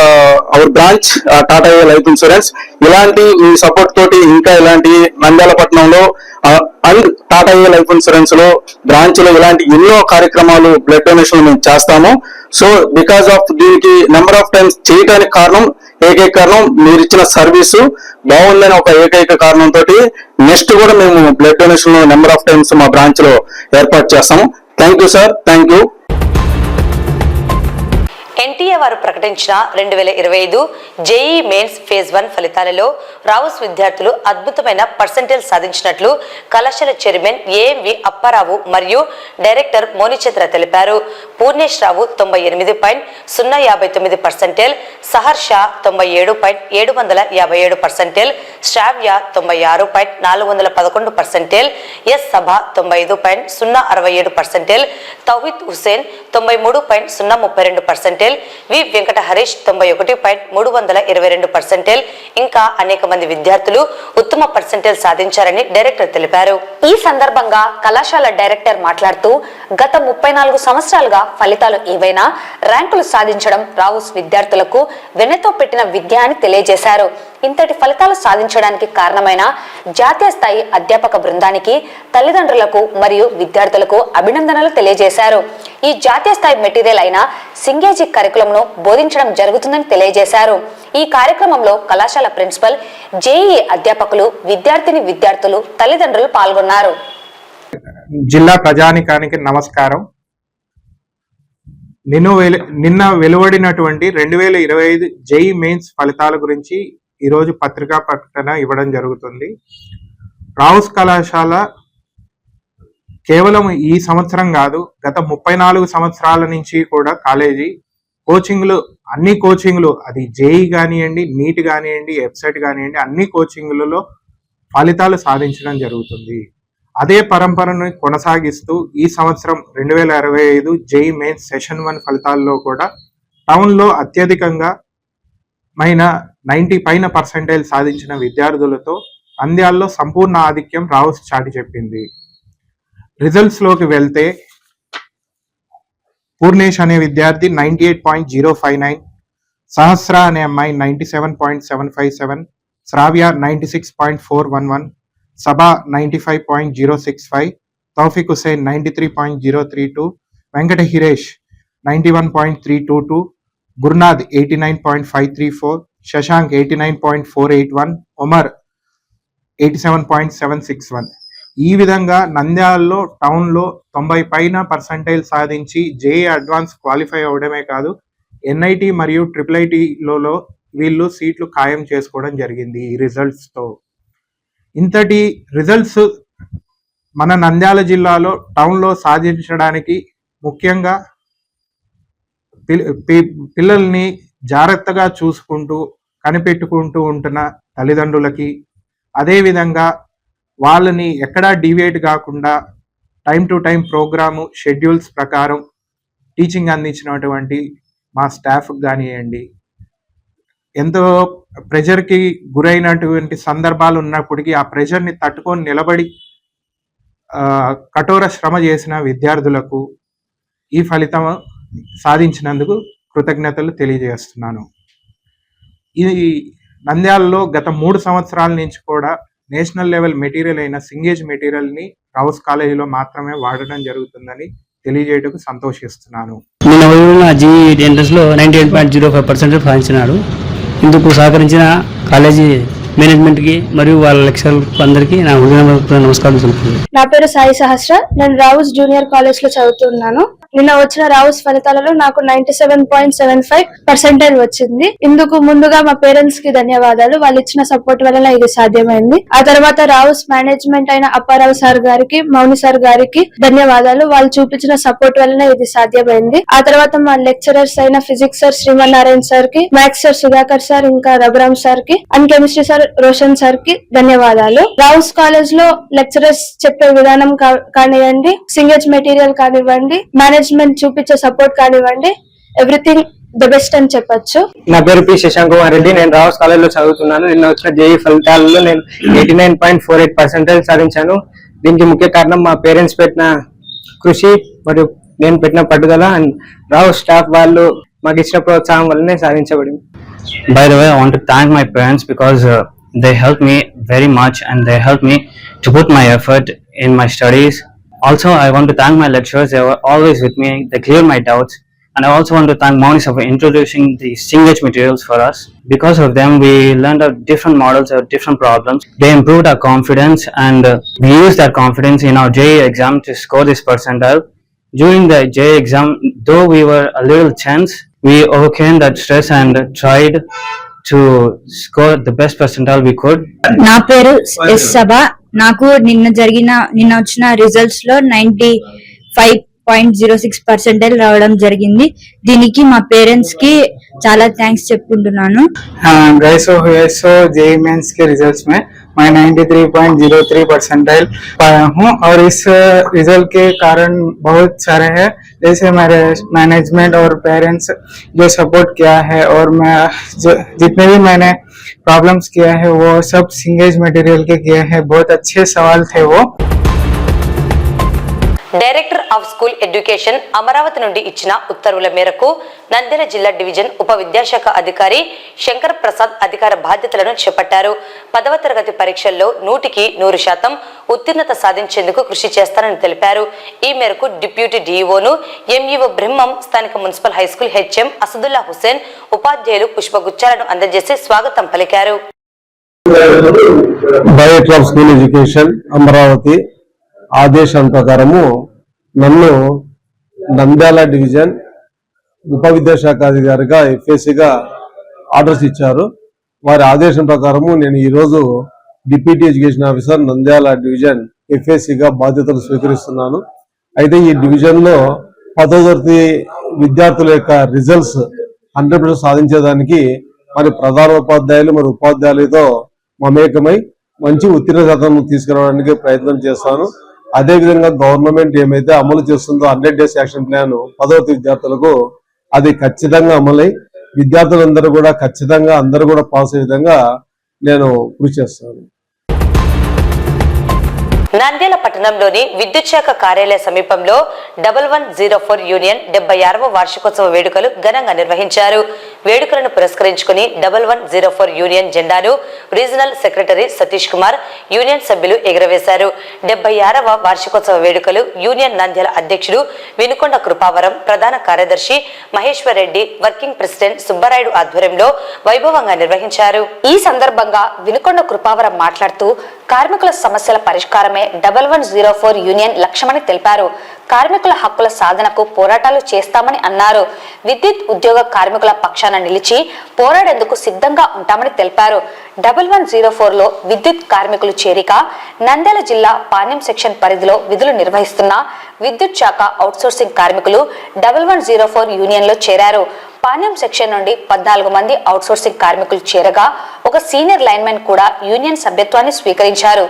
our branch Tata AI life insurance. ఇలాంటి మీ సపోర్ట్ తోటి ఇంకా ఇలాంటి నంద్యాల పట్టణంలో and Tata AI life insurance లో బ్రాంచ్ లో ఇలాంటి ఎన్నో కార్యక్రమాలు బ్లడ్ డొనేషన్ మేము చేస్తాము. సో బికాస్ ఆఫ్ దీనికి నెంబర్ ఆఫ్ టైమ్స్ చేయడానికి ఏకైక కారణం మీరు ఇచ్చిన సర్వీసు బాగుందని ఒక ఏకైక కారణంతో నెక్స్ట్ కూడా మేము blood donation number of times మా బ్రాంచ్ లో ఏర్పాటు చేస్తాము. Thank you sir, thank you. NTA వారు ప్రకటించిన 2025 జేఈ మెయిన్స్ ఫేజ్ 1 ఫలితాలలో రావుస్ విద్యార్థులు అద్భుతమైన పర్సెంటేజ్ సాధించినట్లు కళాశాల చైర్మన్ ఏఎంవి అప్పారావు మరియు డైరెక్టర్ మోనిచంద్ర తెలిపారు. పూర్ణేష్ రావు 98.059%, సహర్ష 97.757%, శ్రావ్య 96.411%, ఎస్ సభ 95.067%, తౌహిద్ హుసేన్ 93.032%, వి వెంకట హరీష్ 91.322%, ఇంకా అనేక మంది విద్యార్థులు ఉత్తమ పర్సెంటేజ్ సాధించారని డైరెక్టర్ తెలిపారు. ఈ సందర్భంగా కళాశాల డైరెక్టర్ మాట్లాడుతూ గత 34 సంవత్సరాలుగా ఫలితాలు ఏవైనా ర్యాంకులు సాధించడం రావుస్ విద్యార్థులకు వెన్నెతో పెట్టిన విద్య అని తెలియజేశారు. ఇంతటి ఫలితాలు సాధించడానికి కారణమైన జాతీయ స్థాయి అధ్యాపక బృందానికి, తల్లిదండ్రులకు మరియు విద్యార్థులకు అభినందనలు తెలియజేశారు. ఈ జాతీయ స్థాయి మెటీరియల్ అయిన సింగేజీ కరికులంను బోధించడం జరుగుతుందని తెలియజేశారు. ఈ కార్యక్రమంలో కళాశాల ప్రిన్సిపల్, జేఈ అధ్యాపకులు, విద్యార్థులు, తల్లిదండ్రులు పాల్గొన్నారు. జిల్లా ప్రజానికానికి నమస్కారం. నిన్న వెలువడినటువంటి 2025 జేఈ మెయిన్స్ ఫలితాల గురించి ఈరోజు పత్రికా ప్రకటన ఇవ్వడం జరుగుతుంది. రావుస్ కళాశాల కేవలం ఈ సంవత్సరం కాదు, గత 34 సంవత్సరాల నుంచి కూడా కాలేజీ అన్ని కోచింగ్లు అది జేఈ కానివ్వండి, నీట్ కానివ్వండి, వెబ్సైట్ కానివ్వండి, అన్ని కోచింగ్లలో ఫలితాలు సాధించడం జరుగుతుంది. అదే పరంపరను కొనసాగిస్తూ ఈ సంవత్సరం 2025 జేఈ మెయిన్స్ సెషన్ 1 ఫలితాల్లో కూడా టౌన్లో అత్యధికంగా 90 పైన పర్సెంటేజ్ సాధించిన విద్యార్థులతో నంద్యాలలో సంపూర్ణ ఆధిక్యం రావుస్ చాటి చెప్పింది. రిజల్ట్స్ లోకి వెళ్తే పూర్ణేష్ అనే విద్యార్థి 98.059, సహస్ర అనే అమ్మాయి 97.757, శ్రావ్య 96.411, సభా 95.065, తౌఫిక్ హుసేన్ 93.032, వెంకట హిరేష్ 91.322, గురునాథ్ 89.534, శశాంక్ 89.481, ఉమర్ 87.761. ఈ విధంగా నంద్యాలలో టౌన్లో 90 పైన పర్సెంటేజ్ సాధించి జేఈ అడ్వాన్స్ క్వాలిఫై అవడమే కాదు, ఎన్ఐటి మరియు IIITలలో వీళ్ళు సీట్లు ఖాయం చేసుకోవడం జరిగింది. ఈ రిజల్ట్స్తో ఇంతటి రిజల్ట్స్ మన నంద్యాల జిల్లాలో టౌన్లో సాధించడానికి ముఖ్యంగా పిల్లల్ని జాగ్రత్తగా చూసుకుంటూ కనిపెట్టుకుంటూ ఉంటున్న తల్లిదండ్రులకి, అదేవిధంగా వాళ్ళని ఎక్కడా డివియేట్ కాకుండా time to time programme schedules ప్రకారం టీచింగ్ అందించినటువంటి మా స్టాఫ్కి కానివ్వండి, ఎంతో ప్రెషర్కి గురైనటువంటి సందర్భాలు ఉన్నప్పటికీ ఆ ప్రెషర్ని తట్టుకొని నిలబడి కఠోర శ్రమ చేసిన విద్యార్థులకు ఈ ఫలితం సాధించినందుకు కృతజ్ఞతలు తెలియజేస్తున్నాను. ఈ నంద్యాలలో గత 3 సంవత్సరాల నుంచి కూడా నేషనల్ లెవెల్ మెటీరియల్ అయిన సింగేజ్ మెటీరియల్ని రౌస్ కాలేజీలో మాత్రమే వాడడం జరుగుతుందని తెలియజేయటకు సంతోషిస్తున్నాను. నిన్న జీఈ ఎంట్రన్స్లో 98.05% సాధించినాడు. ఇందుకు సహకరించిన కాలేజీ మేనేజ్మెంట్కి మరియు వాళ్ళ లెక్చరర్లకు అందరికీ నా హృదయపూర్వక నమస్కారం తెలుపుతున్నాను. నా పేరు సాయి సహస్ర. నేను రావుస్ జూనియర్ కాలేజ్ లో చదువుతున్నాను. నిన్న వచ్చిన రావుస్ ఫలితాలలో నాకు 97.75% వచ్చింది. ఇందుకు ముందుగా మా పేరెంట్స్ కి ధన్యవాదాలు. వాళ్ళు ఇచ్చిన సపోర్ట్ వలన ఇది సాధ్యమైంది. ఆ తర్వాత రావుస్ మేనేజ్మెంట్ అయిన అప్పారావు సార్ గారికి, మౌని సార్ గారికి ధన్యవాదాలు. వాళ్ళు చూపించిన సపోర్ట్ వలన ఇది సాధ్యమైంది. ఆ తర్వాత మా లెక్చరర్స్ అయిన ఫిజిక్స్ సార్ శ్రీమన్నారాయణ సార్ కి, మ్యాథ్స్ సార్ సుధాకర్ సార్, ఇంకా రఘురామ్ సార్ కి, and chemistry sir Roshan sir కి ధన్యవాదాలు. రావుస్ కాలేజ్ లో లెక్చరర్స్ చెప్పే విధానం కానివ్వండి, సింగేజ్ మెటీరియల్ కానివ్వండి, మేనేజ్మెంట్ చూపించే సపోర్ట్ కానివ్వండి, ఎవ్రీథింగ్ ద బెస్ట్ అని చెప్పొచ్చు. నా పేరు పి శశాంక్ కుమార్ రెడ్డి. నేను రావుస్ కాలేజ్ లో చదువుతున్నాను. నిన్న వచ్చిన జేఈ ఫలితాలలో నేను 89.48% సాధించాను. దీనికి ముఖ్య కారణం మా పేరెంట్స్ పెట్టిన కృషి మరియు నేను పెట్టిన పట్టుదల అండ్ రావుస్ స్టాఫ్ వాళ్ళు మాకు ఇచ్చిన ప్రోత్సాహం వల్లనే సాధించబడింది. By the way, I want to thank my parents because they helped me very much and they helped me to put my effort in my studies. Also, I want to thank my lecturers. They were always with me. They cleared my doubts. And I also want to thank Moni sir for introducing the Singage materials for us. Because of them, we learned out different models of different problems. They improved our confidence and we used that confidence in our JEE exam to score this percentile. During the JEE exam, though we were a little tense, we overcame that stress and tried to score the best percentile we could. నా పేరు ఎస్ సభ. నాకు నిన్న వచ్చిన రిజల్ట్స్ లో 95.06% రావడం జరిగింది. దీనికి మా పేరెంట్స్ కి చాలా థ్యాంక్స్ చెప్పుకుంటున్నాను. जेईई मेंस के रिजल्ट्स में मैं 93.03% पाया हूँ और इस रिजल्ट के कारण बहुत सारे हैं, जैसे मेरे मैनेजमेंट और पेरेंट्स जो सपोर्ट किया है और मैं जितने भी मैंने प्रॉब्लम्स किया है वो सब सिंगेज मटेरियल के किए हैं. बहुत अच्छे सवाल थे वो. Director of school education Amaravati నుండి ఇచ్చిన ఉత్తర్వుల మేరకు నంద్యాల జిల్లా డివిజన్ ఉప విద్యాశాఖ అధికారి శంకర్ ప్రసాద్ అధికార బాధ్యతలను చేపట్టారు. 10వ తరగతి పరీక్షల్లో 100% ఉత్తీర్ణత సాధించేందుకు కృషి చేస్తారని తెలిపారు. ఈ మేరకు డిప్యూటీ డీఈఓను ఎంఈఓ బ్రహ్మం, స్థానిక municipal high school HM Asadullah Hussain ఉపాధ్యాయులు పుష్పగుచ్చాలను అందజేసి స్వాగతం పలికారు. Director of school education Amaravati ఆదేశం ప్రకారము నన్ను నంద్యాల డివిజన్ ఉప విద్యాశాఖ అధికారిగా ఎఫ్ఏసీగా ఆర్డర్స్ ఇచ్చారు. వారి ఆదేశం ప్రకారము నేను ఈరోజు deputy education officer Nandyal division ఎఫ్ఏసీగా బాధ్యతలు స్వీకరిస్తున్నాను. అయితే ఈ డివిజన్ లో 10వ తరగతి విద్యార్థుల యొక్క రిజల్ట్స్ 100% సాధించేదానికి మరి ప్రధాన ఉపాధ్యాయులు మరి ఉపాధ్యాయులతో మమేకమై మంచి ఉత్తీర్ణ శాతం తీసుకురావడానికి ప్రయత్నం చేస్తాను. అదే విధంగా గవర్నమెంట్ ఏమైతే అమలు చేస్తుందో 100 days యాక్షన్ ప్లాన్ 10వ తరగతి విద్యార్థులకు అది ఖచ్చితంగా అమలై విద్యార్థులందరూ కూడా ఖచ్చితంగా అందరూ కూడా పాస్ అయ్యే విధంగా నేను కృషి చేస్తాను. నంద్యాల పట్టణంలోని విద్యుత్ శాఖ కార్యాలయ సమీపంలో 1104 యూనియన్ 76వ వార్షికోత్సవ వేడుకలు ఘనంగా నిర్వహించారు. వేడుకలను పురస్కరించుకుని 1104 యూనియన్ జెండాను regional secretary Satish Kumar, union సభ్యులు ఎగురవేశారు. 76వ వార్షికోత్సవ వేడుకలు యూనియన్ నంద్యాల అధ్యక్షుడు వినుకొండ కృపావరం, ప్రధాన కార్యదర్శి మహేశ్వర్ రెడ్డి, వర్కింగ్ ప్రెసిడెంట్ సుబ్బరాయుడు ఆధ్వర్యంలో వైభవంగా నిర్వహించారు. ఈ సందర్భంగా వినుకొండ కృపావరం మాట్లాడుతూ కార్మికుల సమస్యల పరిష్కారమే 1104 యూనియన్ లక్ష్యమని తెలిపారు. కార్మికుల హక్కుల సాధనకు పోరాటాలు చేస్తామని అన్నారు. విద్యుత్ ఉద్యోగ కార్మికుల పక్షాన నిలిచి పోరాడేందుకు సిద్ధంగా ఉంటామని తెలిపారు. 1104లో విద్యుత్ కార్మికులు చేరిక నంద్యాల జిల్లా పాణ్యం సెక్షన్ పరిధిలో విధులు నిర్వహిస్తున్న విద్యుత్ శాఖ అవుట్సోర్సింగ్ కార్మికులు 1104 యూనియన్ లో చేరారు. పాణ్యం సెక్షన్ నుండి 14 మంది అవుట్సోర్సింగ్ కార్మికులు చేరగా ఒక సీనియర్ లైన్మెన్ కూడా యూనియన్ సభ్యత్వాన్ని స్వీకరించారు.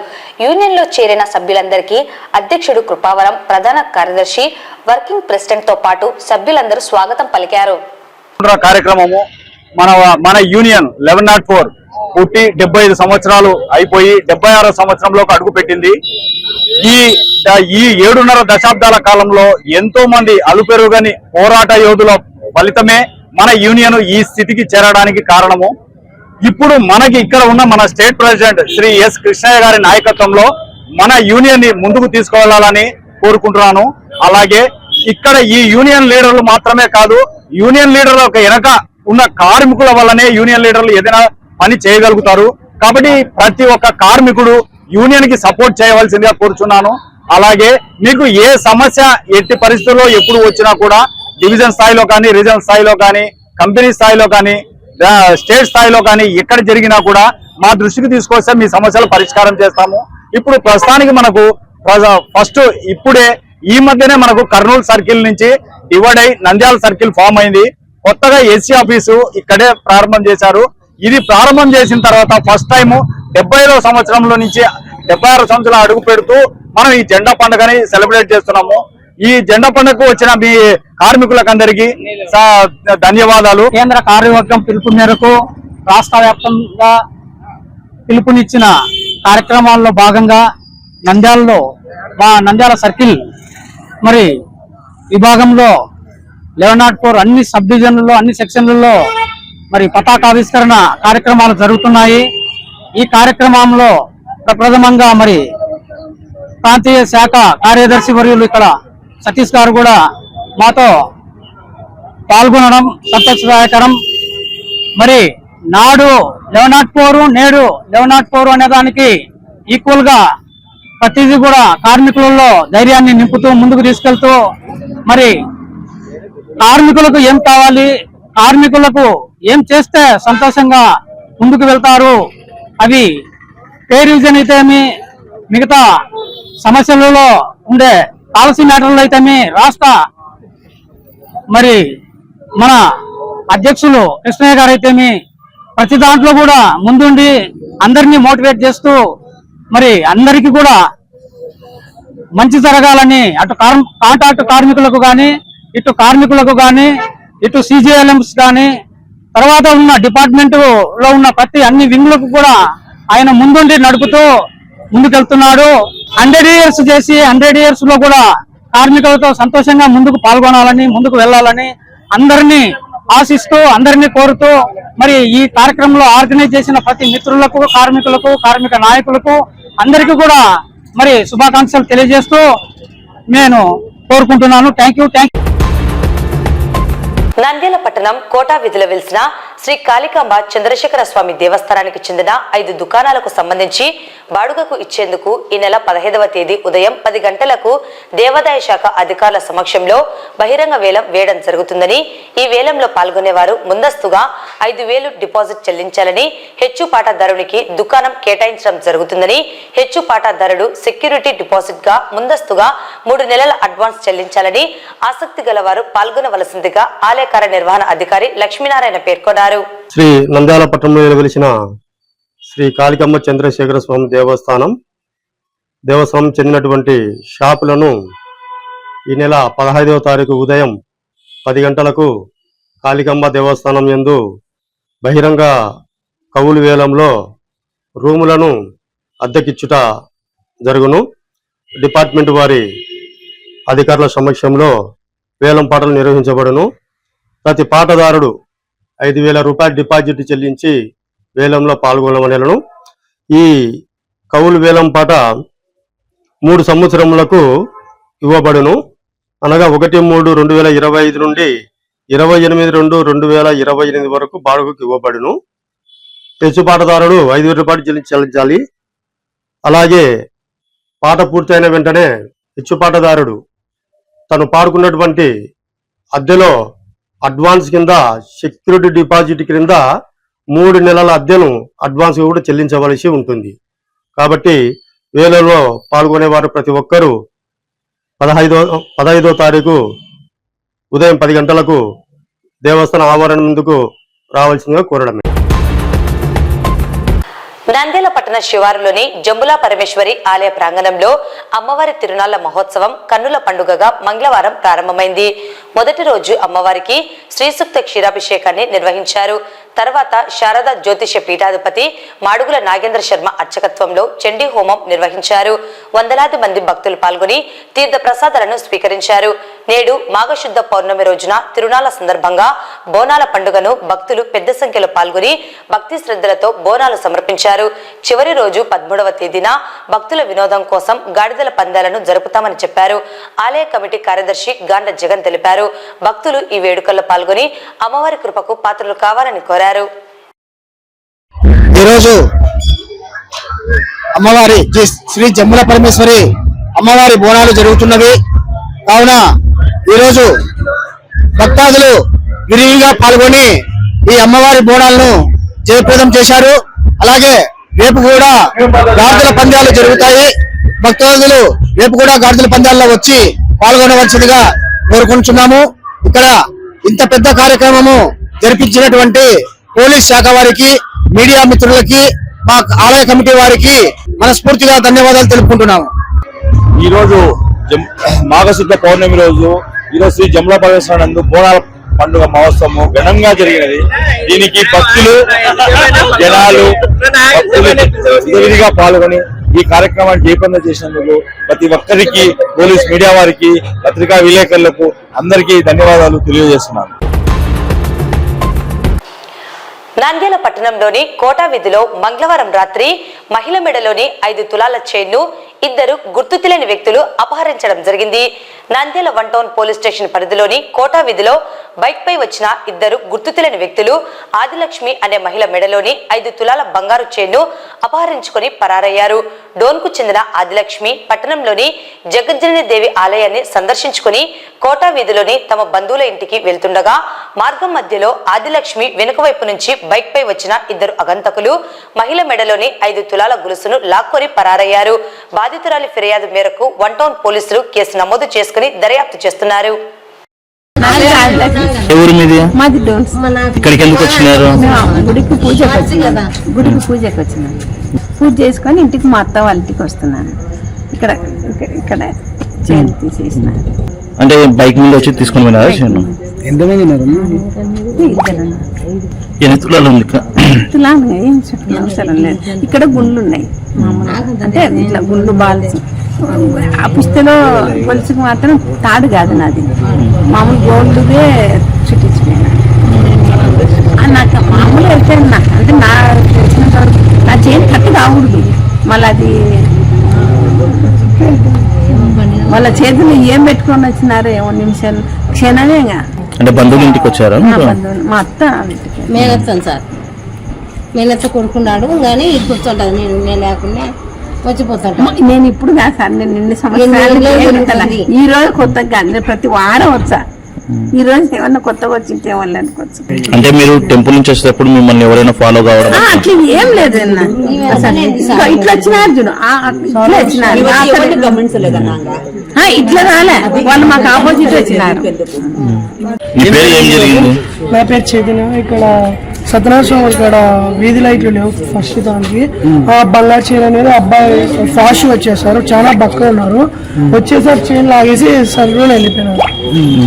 యూనియన్లో చేరిన సభ్యులందరికీ అధ్యక్షుడు కృపావరం, ప్రధాన కార్యదర్శి, వర్కింగ్ ప్రెసిడెంట్ తో పాటు సభ్యులందరూ స్వాగతం పలికారు. కార్యక్రమము మన యూనియన్ 1104 పుట్టి 75 సంవత్సరాలు అయిపోయి 76వ సంవత్సరంలోకి అడుగు పెట్టింది. ఈ 7.5 దశాబ్దాల కాలంలో ఎంతో మంది అలుపెరుగని పోరాట యోధుల ఫలితమే మన యూనియన్ ఈ స్థితికి చేరడానికి కారణము. ఇప్పుడు మనకి ఇక్కడ ఉన్న మన state president Shri S Krishnaiah గారి నాయకత్వంలో మన యూనియన్ ని ముందుకు తీసుకువెళ్లాలని కోరుకుంటున్నాను. అలాగే ఇక్కడ ఈ యూనియన్ లీడర్లు మాత్రమే కాదు, యూనియన్ లీడర్ల వెనక ఉన్న కార్మికుల వల్లనే యూనియన్ లీడర్లు ఏదైనా పని చేయగలుగుతారు. కాబట్టి ప్రతి ఒక్క కార్మికుడు యూనియన్ కి సపోర్ట్ చేయవలసిందిగా కోరుచున్నాను. అలాగే మీకు ఏ సమస్య ఎట్టి పరిస్థితుల్లో ఎప్పుడు వచ్చినా కూడా డివిజన్ స్థాయిలో కానీ, రీజనల్ స్థాయిలో కానీ, కంపెనీ స్థాయిలో కానీ, స్టేట్ స్థాయిలో కానీ ఎక్కడ జరిగినా కూడా మా దృష్టికి తీసుకొస్తే మీ సమస్యలు పరిష్కారం చేస్తాము. ఇప్పుడు ప్రస్తుతానికి మనకు ఫస్ట్ ఇప్పుడే ఈ మధ్యనే మనకు కర్నూలు సర్కిల్ నుంచి డివైడ్ అయి నంద్యాల సర్కిల్ ఫామ్ అయింది. కొత్తగా ఎస్సీ ఆఫీసు ఇక్కడే ప్రారంభం చేశారు. ఇది ప్రారంభం చేసిన తర్వాత ఫస్ట్ టైం 75వ సంవత్సరంలో నుంచి 76 సంవత్సరాలు అడుగు పెడుతూ మనం ఈ జెండా పండుగని సెలబ్రేట్ చేస్తున్నాము. ఈ జెండా పండుగకు వచ్చిన మీ కార్మికులకందరికీ ధన్యవాదాలు. కేంద్ర కార్యవర్గం పిలుపు మేరకు రాష్ట్ర వ్యాప్తంగా పిలుపునిచ్చిన కార్యక్రమాల్లో భాగంగా నంద్యాలలో మా నంద్యాల సర్కిల్ మరి విభాగంలో 1104 అన్ని సబ్ డివిజన్లలో, అన్ని సెక్షన్లలో మరి పతాకావిష్కరణ కార్యక్రమాలు జరుగుతున్నాయి. ఈ కార్యక్రమంలో ప్రప్రథమంగా మరి ప్రాంతీయ శాఖ కార్యదర్శి వర్యులు ఇక్కడ సతీష్ గారు కూడా మాతో పాల్గొనడం సంతోషదాయకరం. మరి నాడు 1104 నేడు 1104 అనే దానికి ఈక్వల్ గా ప్రతిదీ కూడా కార్మికులలో ధైర్యాన్ని నింపుతూ ముందుకు తీసుకెళ్తూ మరి కార్మికులకు ఏం కావాలి, కార్మికులకు ఏం చేస్తే సంతోషంగా ముందుకు వెళ్తారు, అవి పే రివిజన్ అయితేమి, మిగతా సమస్యలలో ఉండే పాలసీ మ్యాటర్లు అయితేమి రాష్ట్ర మరి మన అధ్యక్షులు కృష్ణయ్య గారు అయితేమి ప్రతి దాంట్లో కూడా ముందుండి అందరినీ మోటివేట్ చేస్తూ మరి అందరికీ కూడా మంచి జరగాలని అటు కాంట్రాక్ట్ కార్మికులకు కానీ, ఇటు కార్మికులకు కానీ, ఇటు సిజిఎల్ఎంస్ కానీ, తర్వాత ఉన్న డిపార్ట్మెంట్ లో ఉన్న ప్రతి అన్ని వింగ్లకు కూడా ఆయన ముందుండి నడుపుతూ ముందుకెళ్తున్నాడు. 100 years చేసి 100 years లో కూడా కార్మికులతో సంతోషంగా ముందుకు పాల్గొనాలని, ముందుకు వెళ్లాలని అందరినీ ఆశిస్తూ, అందరినీ కోరుతూ మరి ఈ కార్యక్రమంలో ఆర్గనైజ్ చేసిన ప్రతి మిత్రులకు, కార్మికులకు, కార్మిక నాయకులకు అందరికీ కూడా మరి శుభాకాంక్షలు తెలియజేస్తూ నేను కోరుకుంటున్నాను. Thank you. నంద్యాల పట్టణం కోటా వీధిలో వెలిసిన శ్రీ కాళికాంబ చంద్రశేఖర స్వామి దేవస్థానానికి చెందిన 5 దుకాణాలకు సంబంధించి బాడుగకు ఇచ్చేందుకు ఈ నెల 15వ తేదీ ఉదయం 10 గంటలకు దేవాదాయ శాఖ అధికారుల సమక్షంలో బహిరంగ వేలం వేయడం జరుగుతుందని, ఈ వేలంలో పాల్గొనేవారు ముందస్తుగా 5,000 డిపాజిట్ చెల్లించాలని, హెచ్చుపాటదారునికి దుకాణం కేటాయించడం జరుగుతుందని, హెచ్చుపాటదారుడు సెక్యూరిటీ డిపాజిట్ గా ముందస్తుగా 3 నెలల అడ్వాన్స్ చెల్లించాలని ఆసక్తి గలవారు పాల్గొనవలసిందిగా ఆలయ కార్యనిర్వహణ అధికారి లక్ష్మీనారాయణ పేర్కొన్నారు. శ్రీ నంద్యాల పట్టణంలో వెలిసిన శ్రీ కాళికమ్మ చంద్రశేఖర స్వామి దేవస్థానం చెందినటువంటి షాపులను ఈ నెల 15వ తారీఖు ఉదయం 10 గంటలకు కాళికమ్మ దేవస్థానం యందు బహిరంగ కౌలు వేలంలో రూములను అద్దెకిచ్చుట జరుగును. డిపార్ట్మెంట్ వారి అధికారుల సమక్షంలో వేలం పాటలు నిర్వహించబడును. ప్రతి పాటదారుడు 5,000 రూపాయలు డిపాజిట్ చెల్లించి వేలంలో పాల్గొనవలెను. ఈ కౌలు వేలం పాట 3 సంవత్సరములకు ఇవ్వబడును. అనగా 1/3/2025 నుండి 28/2/2028 వరకు బాడుగకు ఇవ్వబడును. హెచ్చుపాటదారుడు 5,000 రూపాయలు చెల్లించాలి. అలాగే పాట పూర్తయిన వెంటనే హెచ్చుపాటదారుడు తను పాడుకున్నటువంటి అద్దెలో అడ్వాన్స్ కింద సెక్యూరిటీ డిపాజిట్ క్రింద 3 నెలల అద్దెను అడ్వాన్స్ కూడా చెల్లించవలసి ఉంటుంది. కాబట్టి వేలలో పాల్గొనేవారు ప్రతి ఒక్కరూ 15వ తారీఖు ఉదయం 10 గంటలకు దేవస్థానం ఆవరణం ముందుకు రావాల్సిందిగా కోరడం. నంద్యాల పట్టణ శివారులోని జంబులా పరమేశ్వరి ఆలయ ప్రాంగణంలో అమ్మవారి తిరునాళ్ల మహోత్సవం కన్నుల పండుగగా మంగళవారం ప్రారంభమైంది. మొదటి రోజు అమ్మవారికి శ్రీసూక్త క్షీరాభిషేకాన్ని నిర్వహించారు. తర్వాత శారదా జ్యోతిష పీఠాధిపతి మాడుగుల నాగేంద్ర శర్మ అర్చకత్వంలో చండీ హోమం నిర్వహించారు. వందలాది మంది భక్తులు పాల్గొని తీర్థ ప్రసాదాలను స్వీకరించారు. నేడు మాఘశుద్ధ పౌర్ణమి రోజున తిరునాళ్ల సందర్భంగా బోనాల పండుగను భక్తులు పెద్ద సంఖ్యలో పాల్గొని భక్తి శ్రద్ధలతో బోనాలు సమర్పించారు. చివరి రోజు 13వ తేదీన భక్తుల వినోదం కోసం గాడిదల పందాలను జరుపుతామని చెప్పారు. ఆలయ కమిటీ కార్యదర్శి గాండ జగన్ తెలిపారు. భక్తులు ఈ వేడుకల్లో పాల్గొని అమ్మవారి కృపకు పాత్రలు కావాలని కోరారు. ఈరోజు అమ్మవారి శ్రీ జంబుల పరమేశ్వరి అమ్మవారి బోనాలు జరుగుతున్నవి. కావున ఈరోజు భక్తాదులు విరివిగా పాల్గొని ఈ అమ్మవారి బోనాలను జయప్రదం చేశారు. అలాగే రేపు కూడా గాడిదల పందాలు జరుగుతాయి. భక్తాదులు రేపు కూడా గాడిదల పందాల్లో వచ్చి పాల్గొనవలసిందిగా కోరుకుంటున్నాము. ఇక్కడ ఇంత పెద్ద కార్యక్రమము జరిపించినటువంటి పోలీస్ శాఖ వారికి, మీడియా మిత్రులకి, మా ఆలయ కమిటీ వారికి మనస్ఫూర్తిగా ధన్యవాదాలు తెలుపుకుంటున్నాము. ఈ రోజు మాఘశుద్ధ పౌర్ణమి రోజు ఈరోజు శ్రీ జంబుల పరమేశ్వరి నందు బోనాల పండుగ మహోత్సవం ఘనంగా జరిగినది. దీనికి భక్తులు జనాలు పాల్గొని ఈ కార్యక్రమాన్ని జయప్రదం చేసినందుకు ప్రతి ఒక్కరికి, పోలీస్ మీడియా వారికి, పత్రికా విలేకరులకు అందరికీ ధన్యవాదాలు తెలియజేస్తున్నాను. నంద్యాల పట్టణంలోని కోటా వీధిలో మంగళవారం రాత్రి మహిళ మెడలోని 5 తులాల చైన్ను ఇద్దరు గుర్తు తెలియని వ్యక్తులు అపహరించడం జరిగింది. నంద్యాల 1 టౌన్ పోలీస్ స్టేషన్ పరిధిలోని కోటా వీధిలో బైక్ పై వచ్చిన ఇద్దరు గుర్తు తెలియని వ్యక్తులు ఆదిలక్ష్మి అనే మహిళ మెడలోని 5 తులాల బంగారు చైన్ను అపహరించుకొని పరారయ్యారు. డోన్కు చెందిన ఆదిలక్ష్మి పట్టణంలోని జగజ్జనని దేవి ఆలయాన్ని సందర్శించుకుని కోటా వీధిలోని తమ బంధువుల ఇంటికి వెళ్తుండగా మార్గం మధ్యలో ఆదిలక్ష్మి వెనుక వైపు నుంచి బైక్ పై వచ్చిన ఇద్దరు అగంతకులు మహిళ మెడలోని 5 తులాల గొలుసును లాక్కొని పరారయ్యారు. బాధితురాలి ఫిర్యాదు మేరకు 1 టౌన్ పోలీసులు కేసు నమోదు చేసుకుని దర్యాప్తు చేస్తున్నారు. ఇక్కడికి ఎందుకు వచ్చినారు? గుడికి పూజకు వచ్చినాను. పూజ చేసుకొని ఇంటికి మా అత్త వాళ్ళ ఇంటికి వస్తున్నాను. ఇక్కడ చైన్ తీసేసిన. అంటే బైక్ మీద వచ్చి తీసుకొని పోయినారా? ఎంతమంది ఉన్నారు? ఎన్ని తులాలు ఉంది? తులాలు ఏం చెప్పిన అవసరం లేదు. ఇక్కడ గుండ్లు ఉన్నాయి, అంటే ఇట్లా గుండ్లు బాల్స్. ఆ పుస్తలో గొలుసుకు మాత్రం తాడు కాదు నాది, మామూలు గోల్డ్దే చుట్టించిపోయినా. నాకు మామూలు వెళ్తే అంటే నా తెలిసినంత వరకు నా చైన్ కట్టు కాకూడదు. మళ్ళీ అది వాళ్ళ చేతులు ఏం పెట్టుకొని వచ్చినారో ఏమో నిమిషాలు క్షణమేగా. అంటే బంధువుల ఇంటికి వచ్చారా? మా అత్త మేనత్తాను సార్, మేనత్త కొడుకున్నాడు కానీ ఇది కూర్చుంటది. నేను లేకుండా వచ్చిపోతాడు. నేను ఇప్పుడు కాదు సార్, నేను నిన్న సంవత్సరాలు ఈ రోజు కొత్తగా కాదు, ప్రతి వారం వచ్చా. ఈ రోజు ఏమన్నా కొత్తగా వచ్చింటే వాళ్ళు అనుకోవచ్చు. అంటే మీరు టెంపుల్ నుంచి వచ్చేటప్పుడు మిమ్మల్ని ఎవరైనా ఫాలో కావడం అట్లా ఏం లేదు. ఇట్లా వచ్చినారు చూడు, ఇట్లా రాలే, వాళ్ళు మాకు ఆపోజిట్ వచ్చినారు. నా పేరు చైతన్య. ఇక్కడ సత్యనారాయణ ఇక్కడ వీధి లైట్లు లేవు ఫస్ట్ దానికి. ఆ బంగారు చైన్ అనేది అబ్బాయి ఫాస్ట్ వచ్చేసారు, చాలా బక్కగా ఉన్నారు. వచ్చేసారి చైన్ లాగేసి సర్లో వెళ్ళిపోయినారు.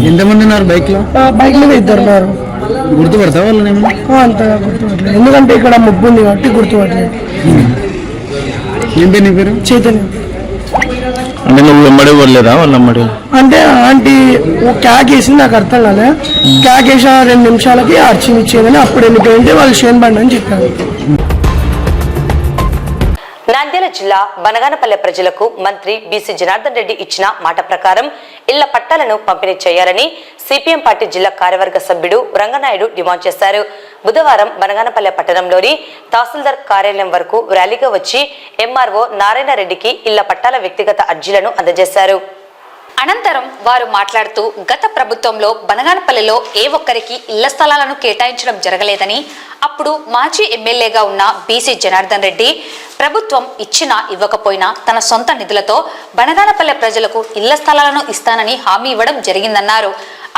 ఎంతమంది ఉన్నారు బైక్ లో? బైక్ మీద 2 ఉన్నారు. గుర్తుపడతా వాళ్ళని? అంతగా గుర్తుపట్టలేదు, ఎందుకంటే ఇక్కడ ముగ్గు ఉంది కాబట్టి గుర్తుపట్టలేదు. ఏం పేరు నీ పేరు? చైతన్య. అంటే నువ్వు వెంబడి వెళ్ళలేదా వాళ్ళు అమ్మడి? అంటే ఆంటీ క్యాక్ వేసింది, నాకు అర్థం కాలే. క్యాక్ వేసిన 2 నిమిషాలకి అర్చింది ఇచ్చేదని, అప్పుడు వెళ్ళిపోయింటే వాళ్ళు షేన్ బండి అని చెప్పారు. నంద్యాల జిల్లా బనగానపల్లె ప్రజలకు మంత్రి బీసీ జనార్దన్ రెడ్డి ఇచ్చిన మాట ప్రకారం ఇళ్ల పట్టాలను పంపిణీ చేయాలని సిపిఎం పార్టీ జిల్లా కార్యవర్గ సభ్యుడు రంగనాయుడు డిమాండ్ చేశారు. బుధవారం బనగానపల్లె పట్టణంలోని తహసీల్దార్ కార్యాలయం వరకు ర్యాలీగా వచ్చి ఎంఆర్ఓ నారాయణ రెడ్డికి ఇళ్ల పట్టాల వ్యక్తిగత అర్జీలను అందజేశారు. అనంతరం వారు మాట్లాడుతూ గత ప్రభుత్వంలో బనగానపల్లిలో ఏ ఒక్కరికి ఇళ్ల స్థలాలను కేటాయించడం జరగలేదని, అప్పుడు మాజీ ఎమ్మెల్యేగా ఉన్న బీసీ జనార్దన్ రెడ్డి ప్రభుత్వం ఇచ్చినా ఇవ్వకపోయినా తన సొంత నిధులతో బనగానపల్లె ప్రజలకు ఇళ్ల స్థలాలను ఇస్తానని హామీ ఇవ్వడం జరిగిందన్నారు.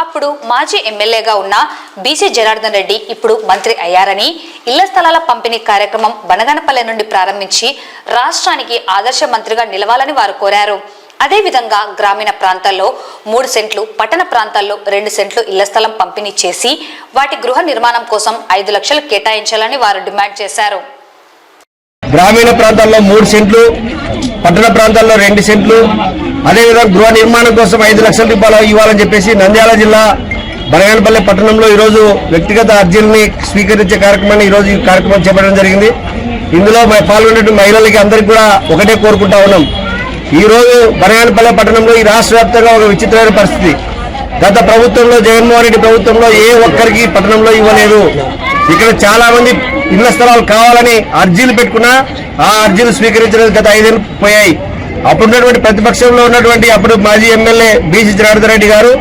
అప్పుడు మాజీ ఎమ్మెల్యేగా ఉన్న బీసీ జనార్దన్ రెడ్డి ఇప్పుడు మంత్రి అయ్యారని, ఇళ్ల స్థలాల పంపిణీ కార్యక్రమం బనగానపల్లె నుండి ప్రారంభించి రాష్ట్రానికి ఆదర్శ మంత్రిగా నిలవాలని వారు కోరారు. అదేవిధంగా గ్రామీణ ప్రాంతాల్లో 3 సెంట్లు, పట్టణ ప్రాంతాల్లో 2 సెంట్లు ఇళ్ల స్థలం పంపిణీ చేసి వాటి గృహ నిర్మాణం కోసం 5 లక్షలు కేటాయించాలని వారు డిమాండ్ చేశారు. గ్రామీణ ప్రాంతాల్లో 3 సెంట్లు, పట్టణ ప్రాంతాల్లో 2 సెంట్లు, అదేవిధంగా గృహ నిర్మాణం కోసం 5 లక్షల రూపాయలు ఇవ్వాలని చెప్పేసి నంద్యాల జిల్లా బనగానపల్లి పట్టణంలో ఈరోజు వ్యక్తిగత అర్జీలని స్వీకరించే కార్యక్రమాన్ని ఈరోజు ఈ కార్యక్రమం చేపట్టడం జరిగింది. ఇందులో పాల్గొనే మహిళలకి అందరికీ కూడా ఒకటే కోరుకుంటా ఉన్నాం. ఈ రోజు బనగానపల్లి పట్టణంలో ఈ రాష్ట్ర వ్యాప్తంగా ఒక విచిత్రమైన పరిస్థితి. గత ప్రభుత్వంలో జగన్మోహన్ రెడ్డి ప్రభుత్వంలో ఏ ఒక్కరికి పట్టణంలో ఇవ్వలేదు. ఇక్కడ చాలా మంది ఇళ్ల స్థలాలు కావాలని అర్జీలు పెట్టుకున్నా ఆ అర్జీలు స్వీకరించలేదు. గత 5 ఏళ్ళు పోయాయి. అప్పుడున్నటువంటి ప్రతిపక్షంలో ఉన్నటువంటి అప్పుడు మాజీ ఎమ్మెల్యే బీసీ జనార్దన్ రెడ్డి గారు,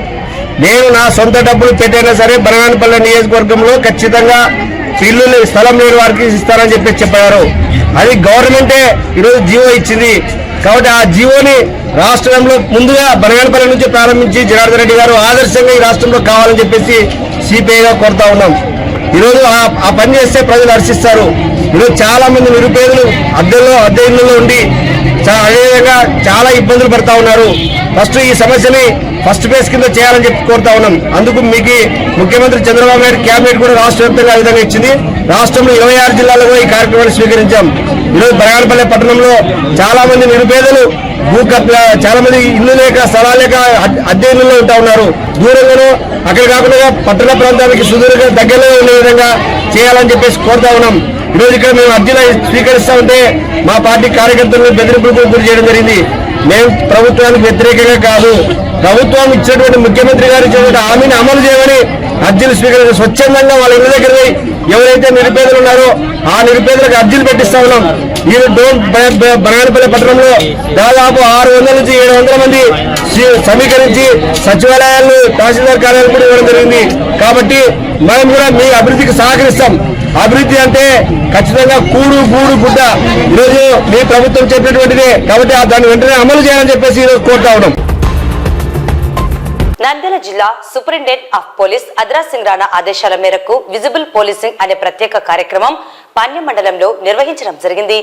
నేను నా సొంత డబ్బులు పెట్టైనా సరే బనగానపల్లి నియోజకవర్గంలో ఖచ్చితంగా ఇల్లు స్థలం లేని వారికి ఇస్తారని చెప్పారు. అది గవర్నమెంటే ఈరోజు జీవో ఇచ్చింది. కాబట్టి ఆ జీవోని రాష్ట్రంలో ముందుగా బనగానపల్లి నుంచి ప్రారంభించి జనార్దన్ రెడ్డి గారు ఆదర్శంగా ఈ రాష్ట్రంలో కావాలని చెప్పేసి సిపిఐగా కోరుతా ఉన్నాం. ఈరోజు ఆ పని చేస్తే ప్రజలు హర్షిస్తారు. ఈరోజు చాలా మంది నిరుపేదలు అద్దె ఇళ్లలో ఉండి అదేవిధంగా చాలా ఇబ్బందులు పడతా ఉన్నారు. ఫస్ట్ ఈ సమస్యని ఫస్ట్ ఫేజ్ కింద చేయాలని చెప్పి కోరుతా ఉన్నాం. అందుకు మీకు ముఖ్యమంత్రి చంద్రబాబు నాయుడు కేబినెట్ కూడా రాష్ట్ర వ్యాప్తంగా ఆ విధంగా ఇచ్చింది. రాష్ట్రంలో 26 జిల్లాల్లో కూడా ఈ కార్యక్రమాన్ని స్వీకరించాం. ఈరోజు బనగానపల్లి పట్టణంలో చాలా మంది నిరుపేదలు చాలా మంది ఇల్లు లేక స్థలాలు లేక అద్దె ఇళ్లలో ఉంటా ఉన్నారు. దూరంగానూ అక్కడ కాకుండా పట్టణ ప్రాంతానికి సుదూరంగా దగ్గరలో ఉండే విధంగా చేయాలని చెప్పేసి కోరుతా ఉన్నాం. ఈరోజు ఇక్కడ మేము అర్జీలు స్వీకరిస్తా ఉంటే మా పార్టీ కార్యకర్తలను బెదిరింపులకు గురి చేయడం జరిగింది. మేము ప్రభుత్వానికి వ్యతిరేకంగా కాదు, ప్రభుత్వం ఇచ్చినటువంటి ముఖ్యమంత్రి గారు ఇచ్చినటువంటి హామీని అమలు చేయమని అర్జీలు స్వీకరించి స్వచ్ఛందంగా వాళ్ళ ఇళ్ళ దగ్గర ఎవరైతే నిరుపేదలు ఉన్నారో ఆ నిరుపేదలకు అర్జీలు పెట్టిస్తా ఉన్నాం. ఈ బనగానపల్లి పట్టణంలో దాదాపు 600 నుంచి 700 మంది సమీకరించి సచివాలయాలు, తహసీల్దార్ కార్యాలయాలు కూడా ఇవ్వడం జరిగింది. కాబట్టి మనం కూడా మీ అభివృద్ధికి సహకరిస్తాం. అభివృద్ధి అంటే ఖచ్చితంగా కూడు గూడు గుడ్డ ఈరోజు మీ ప్రభుత్వం చెప్పినటువంటిదే. కాబట్టి దాన్ని వెంటనే అమలు చేయాలని చెప్పేసి ఈరోజు కోరుతా ఉన్నాం. నంద్యాల జిల్లా superintendent of police Adhiraj Singh Rana ఆదేశాల మేరకు విజిబుల్ పోలీసింగ్ అనే ప్రత్యేక కార్యక్రమం పాణ్యం మండలంలో నిర్వహించడం జరిగింది.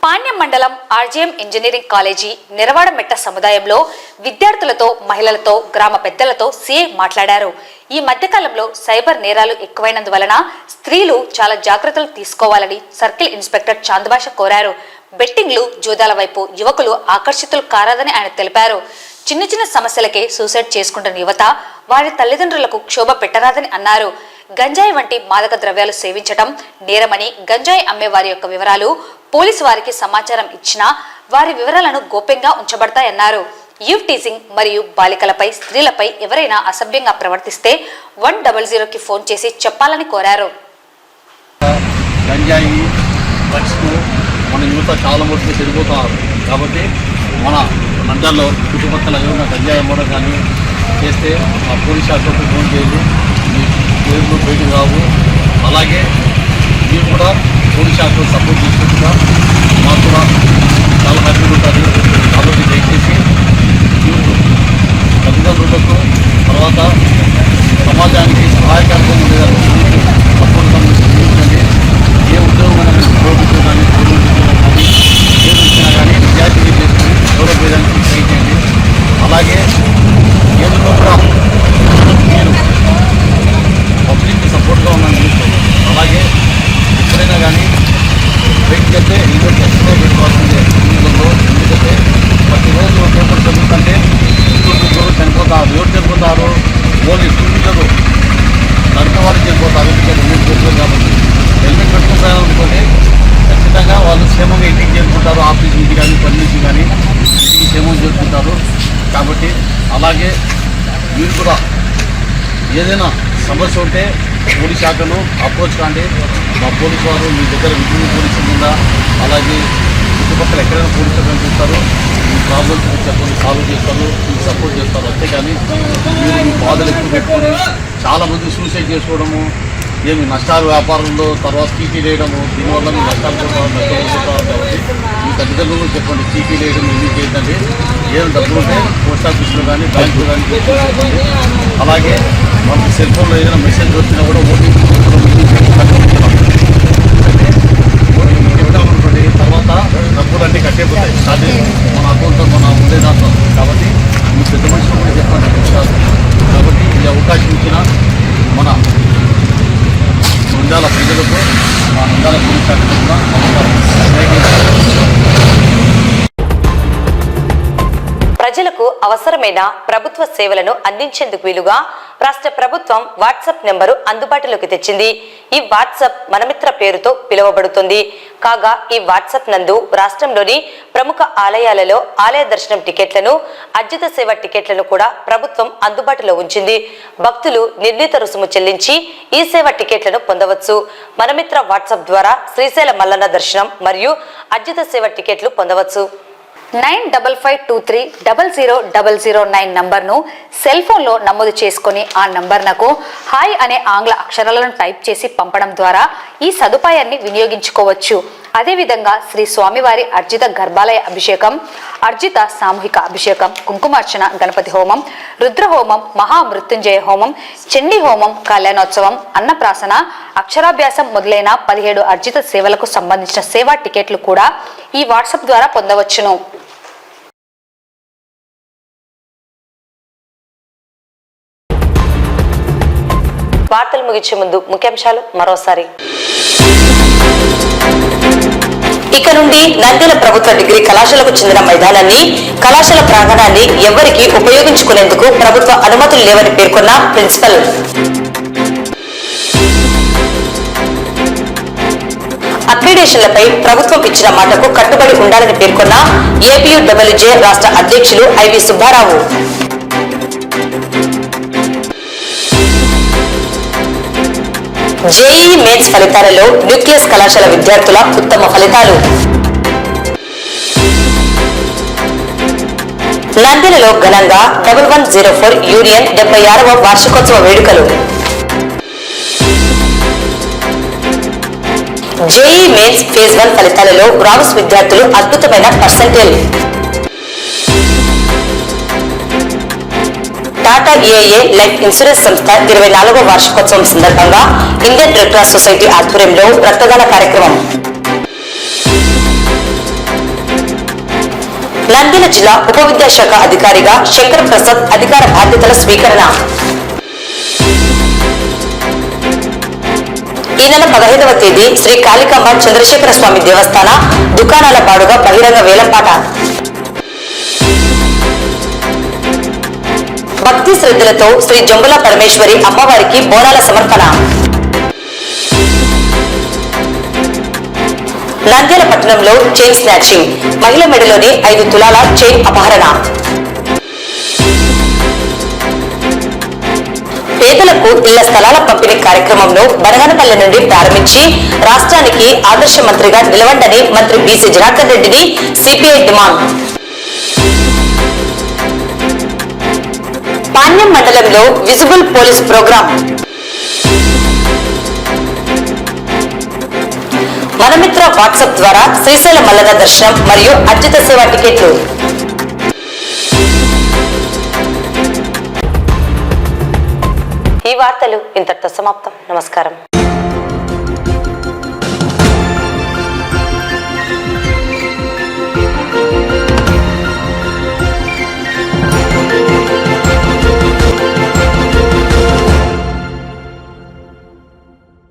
పాణ్యం మండలం ఆర్జీఎం ఇంజనీరింగ్ కాలేజీ నెరవాడమెట్ట సముదాయంలో విద్యార్థులతో, మహిళలతో, గ్రామ పెద్దలతో సీఐ మాట్లాడారు. ఈ మధ్యకాలంలో సైబర్ నేరాలు ఎక్కువైనందువలన స్త్రీలు చాలా జాగ్రత్తలు తీసుకోవాలని సర్కిల్ ఇన్స్పెక్టర్ చాందభాష కోరారు. బెట్టింగ్లు, జూదాల వైపు యువకులు ఆకర్షితులు కారాదని ఆయన తెలిపారు. చిన్న చిన్న సమస్యలకే సూసైడ్ చేసుకుంటున్న యువత వారి తల్లిదండ్రులకు క్షోభ పెట్టరాదని అన్నారు. గంజాయి వంటి మాదక ద్రవ్యాలు సేవించడం నేరమని, గంజాయి అమ్మే వారి యొక్క వివరాలు పోలీసు వారికి సమాచారం ఇచ్చినా వారి వివరాలను గోప్యంగా ఉంచబడతాయన్నారు. యూత్ టీజింగ్ మరియు బాలికలపై, స్త్రీలపై ఎవరైనా అసభ్యంగా ప్రవర్తిస్తే 100కి ఫోన్ చేసి చెప్పాలని కోరారు. గంజాయి, డ్రగ్స్కు మన యువత చాలా మటుకు చెడిపోతున్నారు. కాబట్టి మన నంద్యాలలో చుట్టుపక్కల ఏమైనా గంజాయి అమ్మడం కానీ చేస్తే ఆ పోలీస్ శాఖకు ఫోన్ చేయాలి. మీ పేర్లు బయటకు రావు. అలాగే మీరు కూడా పోలీస్ శాఖకు సపోర్ట్ చేసుకుంటున్నా మాకు కూడా చాలా హ్యాపీగా ఉంటుంది. కాబట్టి దయచేసి తల్లిదండ్రులకు, తర్వాత సమాజానికి సహాయకరంగా ఉండేదాన్ని సపోర్ట్ సంబంధించి ఏ ఉద్యోగం ప్రభుత్వం కానీ, కానీ ఏది ఇచ్చినా కానీ విద్యార్థి చేసుకుని డెవలప్ చేయడానికి ట్రై చేయండి. అలాగే ఏదో కూడా మీరు పబ్లిక్కి సపోర్ట్గా ఉన్నాను చూసుకోండి. అలాగే ఎప్పుడైనా కానీ బయటికి వెళ్తే ఇంట్లో ఖచ్చితంగా పెట్టుకోవాల్సిందే జీవితంలో. ఎందుకంటే ప్రతిరోజు పేపర్ చదువుతుంటే ఇంట్లో చనిపోతారు. ఎవరు చనిపోతారు? ఓన్లీ స్టూడెంట్లు నడిపిన వాళ్ళు చనిపోతారు. ఎందుకంటే హెల్మెట్ పెట్టుకోరు కాబట్టి. హెల్మెట్ పెట్టుకుంటారనుకోండి ఖచ్చితంగా వాళ్ళు క్షేమంగా ఇంటికి చేరుకుంటారు. ఆఫీస్ నుంచి కానీ, పని నుంచి కానీ ఇంటికి క్షేమంగా చేరుకుంటారు. కాబట్టి అలాగే మీరు కూడా ఏదైనా సమస్య ఉంటే పోలీస్ శాఖను అప్రోచ్ కాండి. మా పోలీసు వారు మీ దగ్గర విజువల్ పోలీసు ఉందా, అలాగే చుట్టుపక్కల ఎక్కడైనా పోలీసు చూస్తారు. ప్రాబ్లమ్స్ చెప్పండి, సాల్వ్ చేస్తారు, మీకు సపోర్ట్ చేస్తారు. అంతేకాని మీరు మీ బాధలు ఎక్కువ పెట్టుకొని చాలామంది సూసైడ్ చేసుకోవడము, ఏమి నష్టాలు వ్యాపారంలో తర్వాత చీటీ వేయడము, దీనివల్ల మీరు నష్టాలు నష్టపోతారు. కాబట్టి మీ తల్లిదండ్రులు చెప్పండి, చీటీ వేయడం ఏమీ చేయదండి. ఏం డబ్బులు ఉంటే పోస్ట్ ఆఫీస్లో కానీ బ్యాంకులో కానీ చెప్పండి. అలాగే మనకు సెల్ ఫోన్లో ఏదైనా మెసేజ్ వచ్చినా కూడా ఓటీపీ ఇవ్వడం తర్వాత డబ్బులన్నీ కట్టేపోతాయి. అది మన అకౌంట్లో మన ఉండే దాంట్లో. కాబట్టి మీ పెద్ద మనుషులు కూడా చెప్పండి విషయాలు. కాబట్టి ఈ అవకాశం ఇచ్చిన మన నంద్యాల ప్రజలకు, మా నంద్యాల పోలీస్ శాఖకు కూడా ప్రజలకు అవసరమైన ప్రభుత్వ సేవలను అందించేందుకు వీలుగా రాష్ట్ర ప్రభుత్వం వాట్సాప్ నెంబరు అందుబాటులోకి తెచ్చింది. ఈ వాట్సాప్ మనమిత్ర పేరుతో పిలువబడుతుంది. కాగా ఈ వాట్సాప్ నందు రాష్ట్రంలోని ప్రముఖ ఆలయాలలో ఆలయ దర్శనం టికెట్లను, అర్జిత సేవ టికెట్లను కూడా ప్రభుత్వం అందుబాటులో ఉంచింది. భక్తులు నిర్ణీత రుసుము చెల్లించి ఈ సేవ టికెట్లను పొందవచ్చు. మనమిత్ర వాట్సాప్ ద్వారా శ్రీశైల మల్లన్న దర్శనం మరియు అర్జిత సేవ టికెట్లు పొందవచ్చు. 9552300009 నంబర్ను సెల్ ఫోన్లో నమోదు చేసుకుని ఆ నంబర్నకు హాయ్ అనే ఆంగ్ల అక్షరాలను టైప్ చేసి పంపడం ద్వారా ఈ సదుపాయాన్ని వినియోగించుకోవచ్చు. అదేవిధంగా శ్రీ స్వామివారి అర్జిత గర్భాలయ అభిషేకం, అర్జిత సామూహిక అభిషేకం, కుంకుమార్చన, గణపతి హోమం, రుద్రహోమం, మహామృత్యుంజయ హోమం, చండీ హోమం, కళ్యాణోత్సవం, అన్నప్రాసన, అక్షరాభ్యాసం మొదలైన 17 అర్జిత సేవలకు సంబంధించిన సేవా టికెట్లు కూడా ఈ వాట్సాప్ ద్వారా పొందవచ్చును. వార్తలు ముగించే ముందు ముఖ్యాంశాలు మరోసారి. ఇక నుండి నంద్యాల ప్రభుత్వ డిగ్రీ కళాశాలకు చెందిన మైదానాన్ని, కళాశాల ప్రాంగణాన్ని ఎవరికీ ఉపయోగించుకునేందుకు ప్రభుత్వ అనుమతులు లేవని పేర్కొన్న ప్రిన్సిపల్. అక్రిడేషన్లపై ప్రభుత్వం ఇచ్చిన మాటకు కట్టుబడి ఉండాలని పేర్కొన్న ఏపీయూడబ్ల్యూజే రాష్ట్ర అధ్యక్షులు ఐవి సుబ్బారావు. జేఈఈ మెయిన్స్ ఫలితాలలో న్యూక్లియస్ కళాశాల విద్యార్థుల ఉత్తమ ఫలితాలు. నంద్యాలలో ఘనంగా 1104 యూనియన్ 76వ వార్షికోత్సవ వేడుకలు. జేఈఈ మెయిన్స్ ఫేజ్ 1 ఫలితాలలో రావుస్ విద్యార్థులు అద్భుతమైన పర్సెంటేజ్. టాటా ఏఏ లైఫ్ ఇన్సూరెన్స్ సంస్థ 24వ వార్షికోత్సవం సందర్భంగా ఇండియన్ రెడ్ క్రాస్ సొసైటీ ఆధ్వర్యంలో రక్తదాన కార్యక్రమం. నంద్యాల జిల్లా ఉప విద్యాశాఖ అధికారిగా శంకర్ ప్రసాద్ అధికార బాధ్యతల స్వీకరణ. ఈ నెల 15వ తేదీ శ్రీ కాళికాంబ చంద్రశేఖర స్వామి దేవస్థాన దుకాణాల పాడుగా బహిరంగ వేలంపాట. భక్తి శ్రద్ధలతో శ్రీ జంబుల పరమేశ్వరి అమ్మవారికి బోనాల సమర్పణ. నంద్యాల పట్టణంలో చైన్ స్నాచింగ్, మహిళ మెడలోని 5 తులాల చైన్ అపహరణ. పేదలకు ఇళ్ల స్థలాల పంపిణీ కార్యక్రమంలో బనగానపల్లె నుండి ప్రారంభించి రాష్ట్రానికి ఆదర్శ మంత్రిగా నిలవండని మంత్రి బీసీ జనార్దన్ రెడ్డిని సిపిఐ డిమాండ్. పాణ్యం మండలంలో visible police program. Manamitra WhatsApp ద్వారా శ్రీశైల మల్లన్న దర్శనం మరియు అర్జిత సేవ టికెట్లు. ఈ వార్తలు ఇంతటితో సమాప్తం. నమస్కారం.